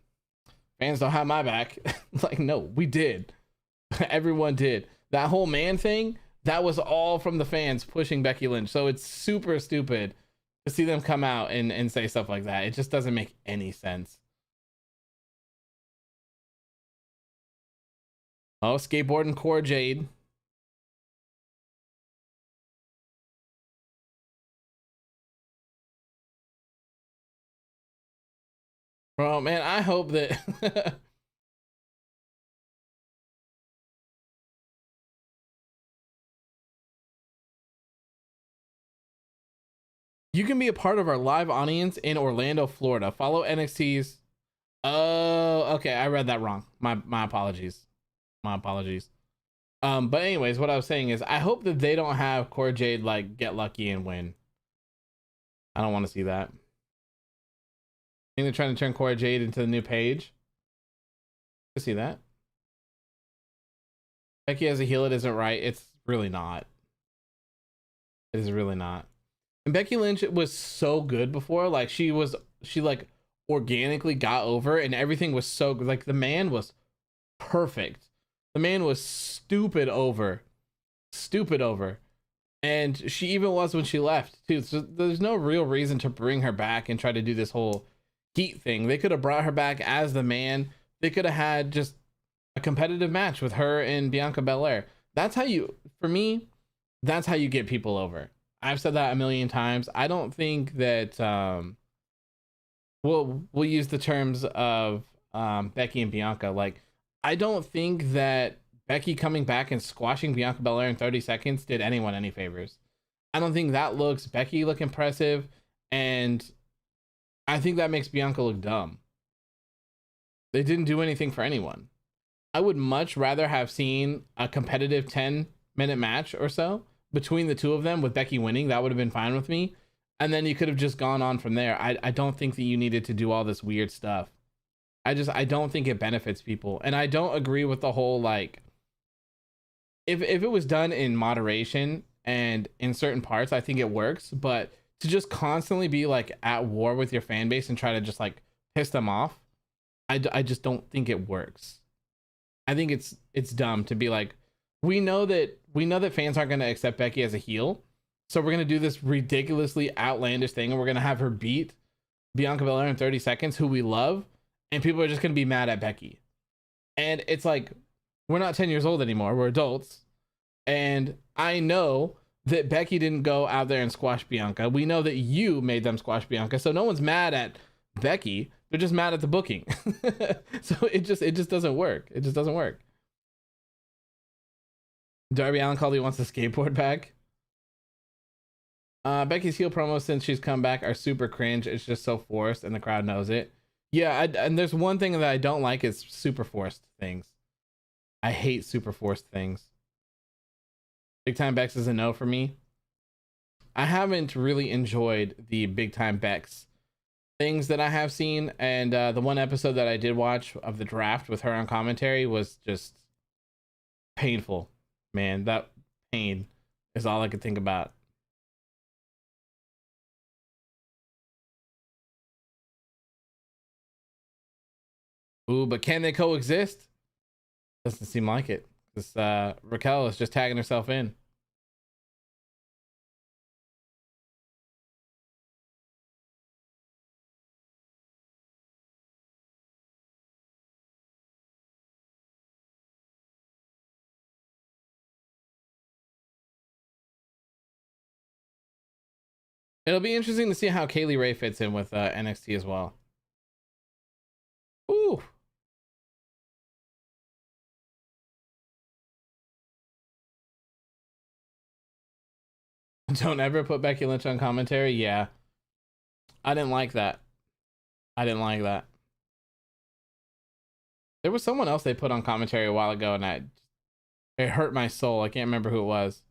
fans don't have my back. Like, no, we did. Everyone did. That whole man thing, that was all from the fans pushing Becky Lynch. So it's super stupid to see them come out and say stuff like that. It just doesn't make any sense. Oh, skateboarding Cora Jade. Bro, man, I hope that you can be a part of our live audience in Orlando, Florida. Follow NXT's. Oh, okay, I read that wrong. My apologies. My apologies. But anyways, what I was saying is I hope that they don't have Cora Jade like get lucky and win. I don't want to see that. I think they're trying to turn Cora Jade into the new Paige. I see that. Becky as a heel, it isn't right. It's really not. It is really not. And Becky Lynch was so good before. Like she like organically got over, and everything was so good. Like the man was perfect. The man was stupid over. Stupid over. And she even was when she left too. So there's no real reason to bring her back and try to do this whole heat thing. They could have brought her back as the man. They could have had just a competitive match with her and Bianca Belair. That's how you, for me, that's how you get people over. I've said that a million times. I don't think that we'll use the terms of Becky and Bianca. Like, I don't think that Becky coming back and squashing Bianca Belair in 30 seconds did anyone any favors. I don't think that looks Becky look impressive, and I think that makes Bianca look dumb. They didn't do anything for anyone. I would much rather have seen a competitive 10-minute match or so between the two of them with Becky winning. That would have been fine with me. And then you could have just gone on from there. I don't think that you needed to do all this weird stuff. I don't think it benefits people. And I don't agree with the whole, like, if it was done in moderation and in certain parts, I think it works. But to just constantly be like at war with your fan base and try to just like piss them off, I just don't think it works. I think it's dumb to be like, we know that fans aren't going to accept Becky as a heel, so we're going to do this ridiculously outlandish thing, and we're going to have her beat Bianca Belair in 30 seconds, who we love, and people are just going to be mad at Becky. And it's like, we're not 10 years old anymore. We're adults. And I know that Becky didn't go out there and squash Bianca. We know that you made them squash Bianca, so no one's mad at Becky. They're just mad at the booking. So it just doesn't work. It just doesn't work. Darby Allin called he wants the skateboard back. Becky's heel promos since she's come back are super cringe. It's just so forced, and the crowd knows it. Yeah, and there's one thing that I don't like is super forced things. I hate super forced things. Big Time Bex is a no for me. I haven't really enjoyed the Big Time Bex things that I have seen, and the one episode that I did watch of the draft with her on commentary was just painful. Man, that pain is all I could think about. Ooh, but can they coexist? Doesn't seem like it. This Raquel is just tagging herself in. It'll be interesting to see how Kaylee Ray fits in with NXT as well. Ooh. Don't ever put Becky Lynch on commentary. Yeah. I didn't like that. I didn't like that. There was someone else they put on commentary a while ago, and it hurt my soul. I can't remember who it was.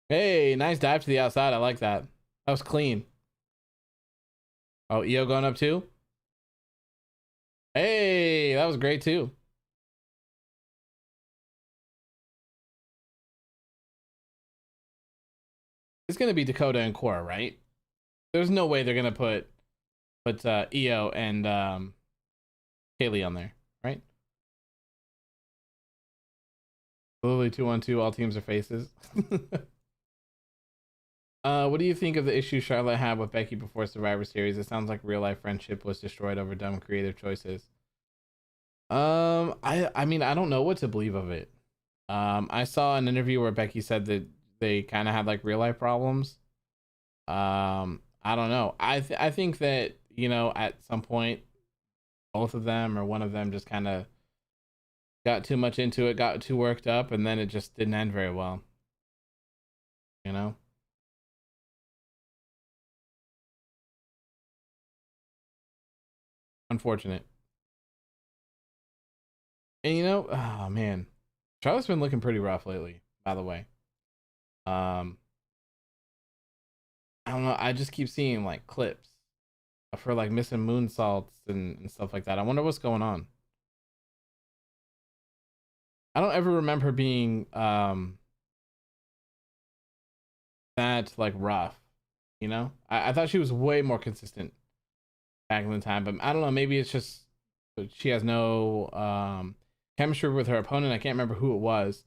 Hey, nice dive to the outside. I like that. That was clean. Oh, EO going up too? Hey, that was great too. It's gonna be Dakota and Cora, right? There's no way they're gonna put EO and Kaylee on there, right? Literally 2-on-2, all teams are faces. What do you think of the issue Charlotte had with Becky before Survivor Series? It sounds like real life friendship was destroyed over dumb creative choices. I mean, I don't know what to believe of it. I saw an interview where Becky said that they kind of had like real life problems. I don't know. I think that, you know, at some point both of them or one of them just kind of got too much into it, got too worked up, and then it just didn't end very well. You know? Unfortunate. And you know, oh man, Charlotte's been looking pretty rough lately, by the way. Um, I don't know. I just keep seeing like clips of her like missing moonsaults and stuff like that. I wonder what's going on. I don't ever remember her being that like rough, you know? I thought she was way more consistent back in the time, but I don't know, maybe it's just she has no chemistry with her opponent. I can't remember who it was,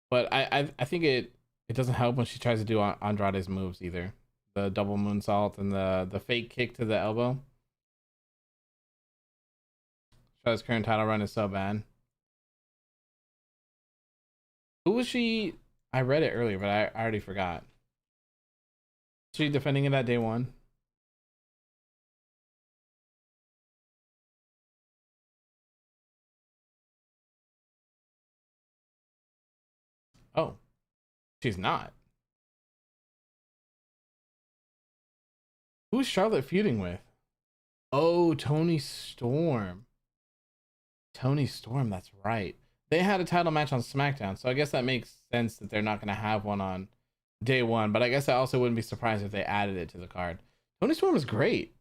but I think it doesn't help when she tries to do Andrade's moves either. The double moonsault and the fake kick to the elbow. Charlotte's current title run is so bad. Who was she? I read it earlier, but I already forgot. She defending it at day one. Oh, she's not. Who's Charlotte feuding with? Oh, Tony Storm. Tony Storm, that's right. They had a title match on SmackDown, so I guess that makes sense that they're not going to have one on day one. But I guess I also wouldn't be surprised if they added it to the card. Tony Storm is great,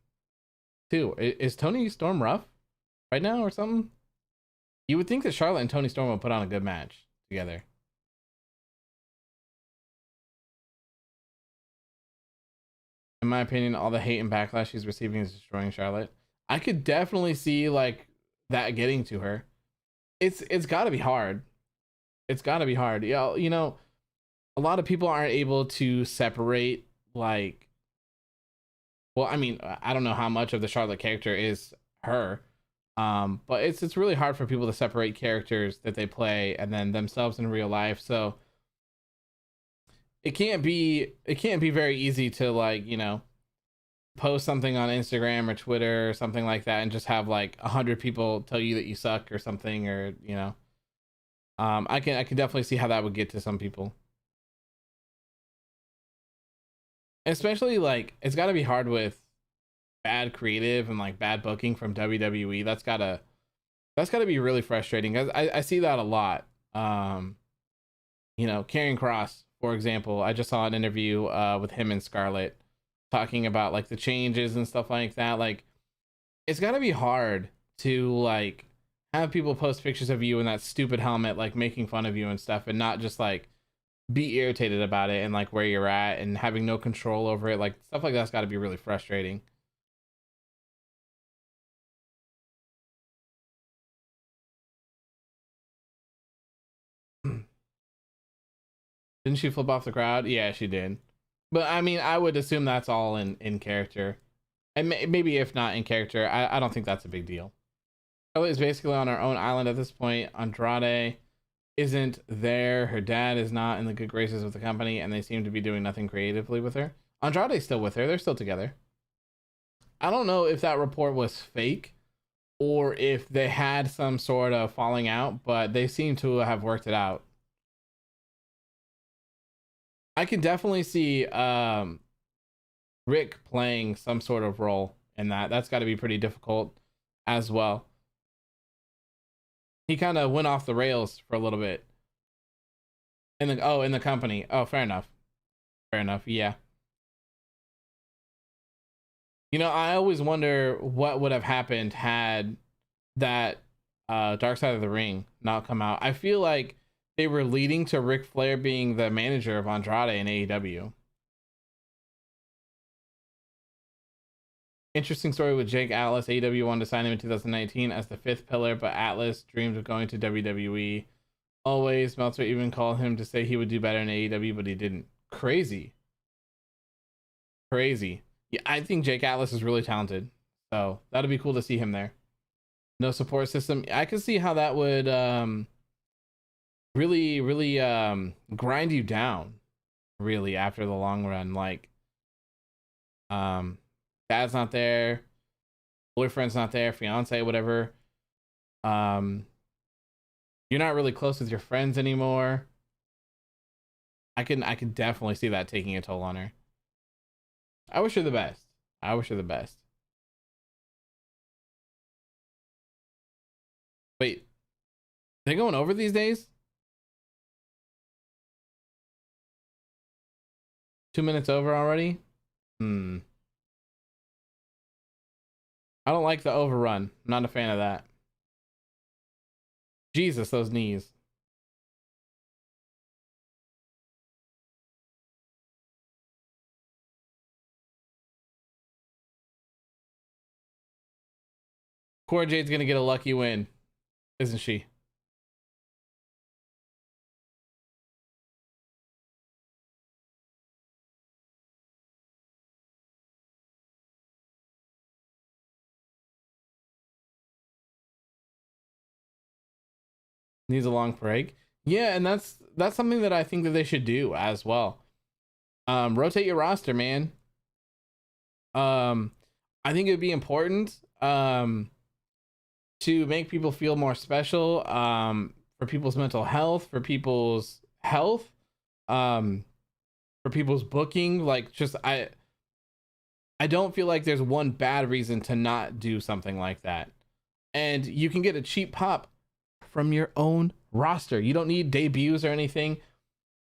too. Is Tony Storm rough right now or something? You would think that Charlotte and Tony Storm would put on a good match together. In my opinion, all the hate and backlash she's receiving is destroying Charlotte. I could definitely see like that getting to her. It's got to be hard. It's got to be hard. Yeah, you know, a lot of people aren't able to separate like. Well, I mean, I don't know how much of the Charlotte character is her, but it's really hard for people to separate characters that they play and then themselves in real life. So it can't be very easy to like, you know, post something on Instagram or Twitter or something like that and just have like 100 people tell you that you suck or something, or you know. I can definitely see how that would get to some people, especially like it's got to be hard with bad creative and like bad booking from WWE. That's gotta be really frustrating because I see that a lot. You know, Karrion Kross, for example, I just saw an interview with him and Scarlett talking about like the changes and stuff like that. Like, it's got to be hard to like have people post pictures of you in that stupid helmet, like making fun of you and stuff, and not just like be irritated about it and like where you're at and having no control over it. Like, stuff like that's got to be really frustrating. Didn't she flip off the crowd? Yeah, she did. But I mean, I would assume that's all in character, and maybe if not in character, I don't think that's a big deal. Ellie is basically on her own island at this point. Andrade isn't there. Her dad is not in the good graces with the company, and they seem to be doing nothing creatively with her. Andrade's still with her. They're still together. I don't know if that report was fake or if they had some sort of falling out, but they seem to have worked it out. I can definitely see Rick playing some sort of role in that. That's got to be pretty difficult as well. He kind of went off the rails for a little bit in the company. Oh, fair enough. Fair enough. Yeah. You know, I always wonder what would have happened had that Dark Side of the Ring not come out. I feel like they were leading to Ric Flair being the manager of Andrade in AEW. Interesting story with Jake Atlas. AEW wanted to sign him in 2019 as the fifth pillar, but Atlas dreamed of going to WWE. Always, Meltzer even called him to say he would do better in AEW, but he didn't. Crazy. Crazy. Yeah, I think Jake Atlas is really talented. So that'd be cool to see him there. No support system. I could see how that would really grind you down really after the long run. Like dad's not there, boyfriend's not there, fiance, whatever. Um you're not really close with your friends anymore. I can definitely see that taking a toll on her. I wish her the best. I wish her the best. Wait, they going over these days? 2 minutes over already. I don't like the overrun. I'm not a fan of that. Jesus, those knees. Cora Jade's gonna get a lucky win, isn't she? Needs a long break. Yeah, and that's something that I think that they should do as well. Rotate your roster, man. I think it would be important to make people feel more special, for people's mental health, for people's health, for people's booking. Like, just I don't feel like there's one bad reason to not do something like that. And you can get a cheap pop from your own roster. You don't need debuts or anything.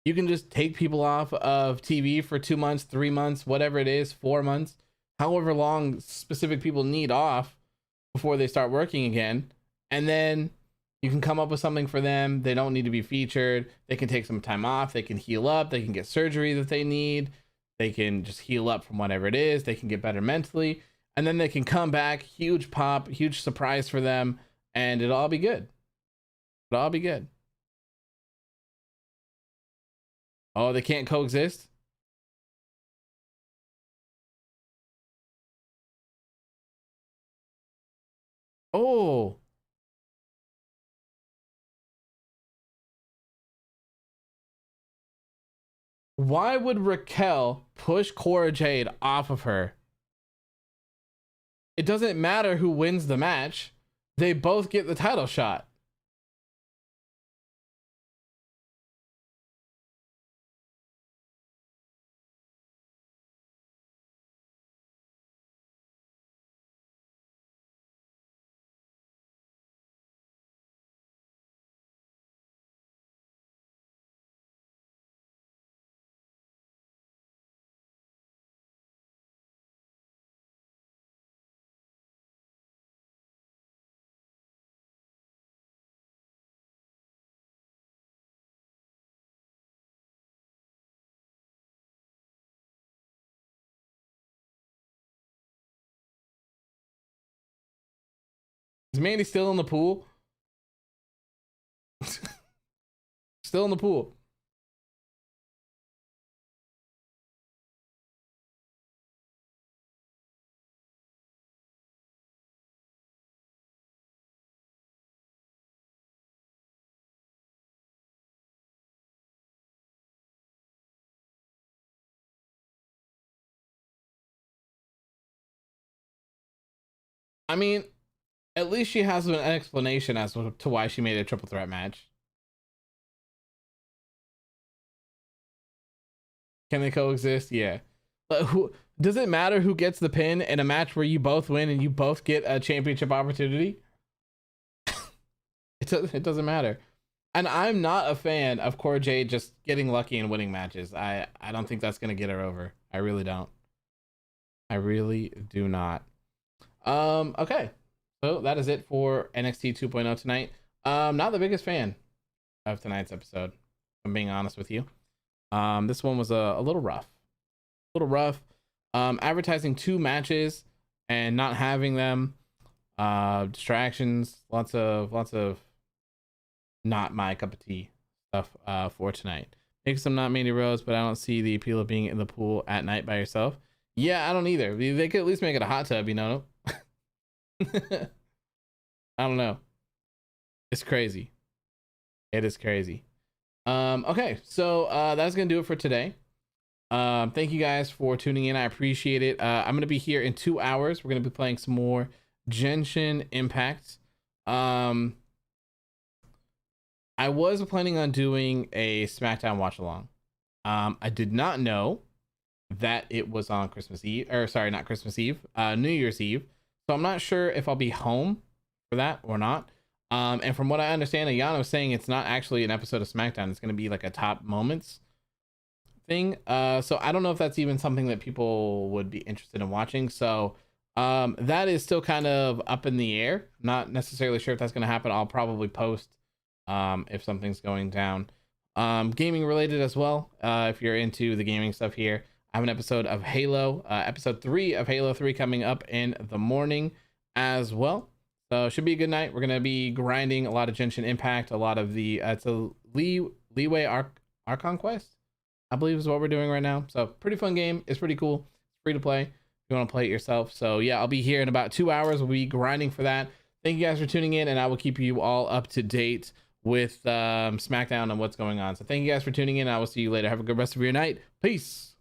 You can just take people off of TV for 2 months, 3 months, whatever it is, 4 months, however long specific people need off before they start working again. And then you can come up with something for them. They don't need to be featured. They can take some time off. They can heal up. They can get surgery that they need. They can just heal up from whatever it is. They can get better mentally. And then they can come back. Huge pop, huge surprise for them. And it'll all be good. It'll all be good. Oh, they can't coexist? Oh. Why would Raquel push Cora Jade off of her? It doesn't matter who wins the match. They both get the title shot. Is Mandy still in the pool? Still in the pool. I mean, at least she has an explanation as to why she made a triple threat match. Can they coexist? Yeah. But who does it matter who gets the pin in a match where you both win and you both get a championship opportunity? It doesn't matter. And I'm not a fan of Cora Jade just getting lucky and winning matches. I don't think that's gonna get her over. I really don't. I really do not. Okay. So that is it for NXT 2.0 tonight. Not the biggest fan of tonight's episode, if I'm being honest with you. This one was a little rough. Advertising 2 matches and not having them, distractions, lots of not my cup of tea stuff for tonight. Make some not Mandy Rose, but I don't see the appeal of being in the pool at night by yourself. Yeah, I don't either. They could at least make it a hot tub, you know. I don't know. It's crazy. It is crazy. Okay, so that's gonna do it for today. Thank you guys for tuning in. I appreciate it. I'm gonna be here in 2 hours. We're gonna be playing some more Genshin Impact. I was planning on doing a SmackDown watch along. I did not know that it was on Christmas Eve, or sorry, not Christmas Eve, New Year's Eve. So I'm not sure if I'll be home for that or not. And from what I understand, Ayana was saying it's not actually an episode of SmackDown. It's going to be like a top moments thing. So I don't know if that's even something that people would be interested in watching. So that is still kind of up in the air. Not necessarily sure if that's going to happen. I'll probably post if something's going down. Gaming related as well. If you're into the gaming stuff here, I have an episode of Halo, episode 3 of Halo 3 coming up in the morning as well. So it should be a good night. We're going to be grinding a lot of Genshin Impact, a lot of the it's a Leeway Archon Quest, I believe is what we're doing right now. So pretty fun game. It's pretty cool. It's free to play if you want to play it yourself. So yeah, I'll be here in about 2 hours. We'll be grinding for that. Thank you guys for tuning in, and I will keep you all up to date with SmackDown and what's going on. So thank you guys for tuning in. I will see you later. Have a good rest of your night. Peace.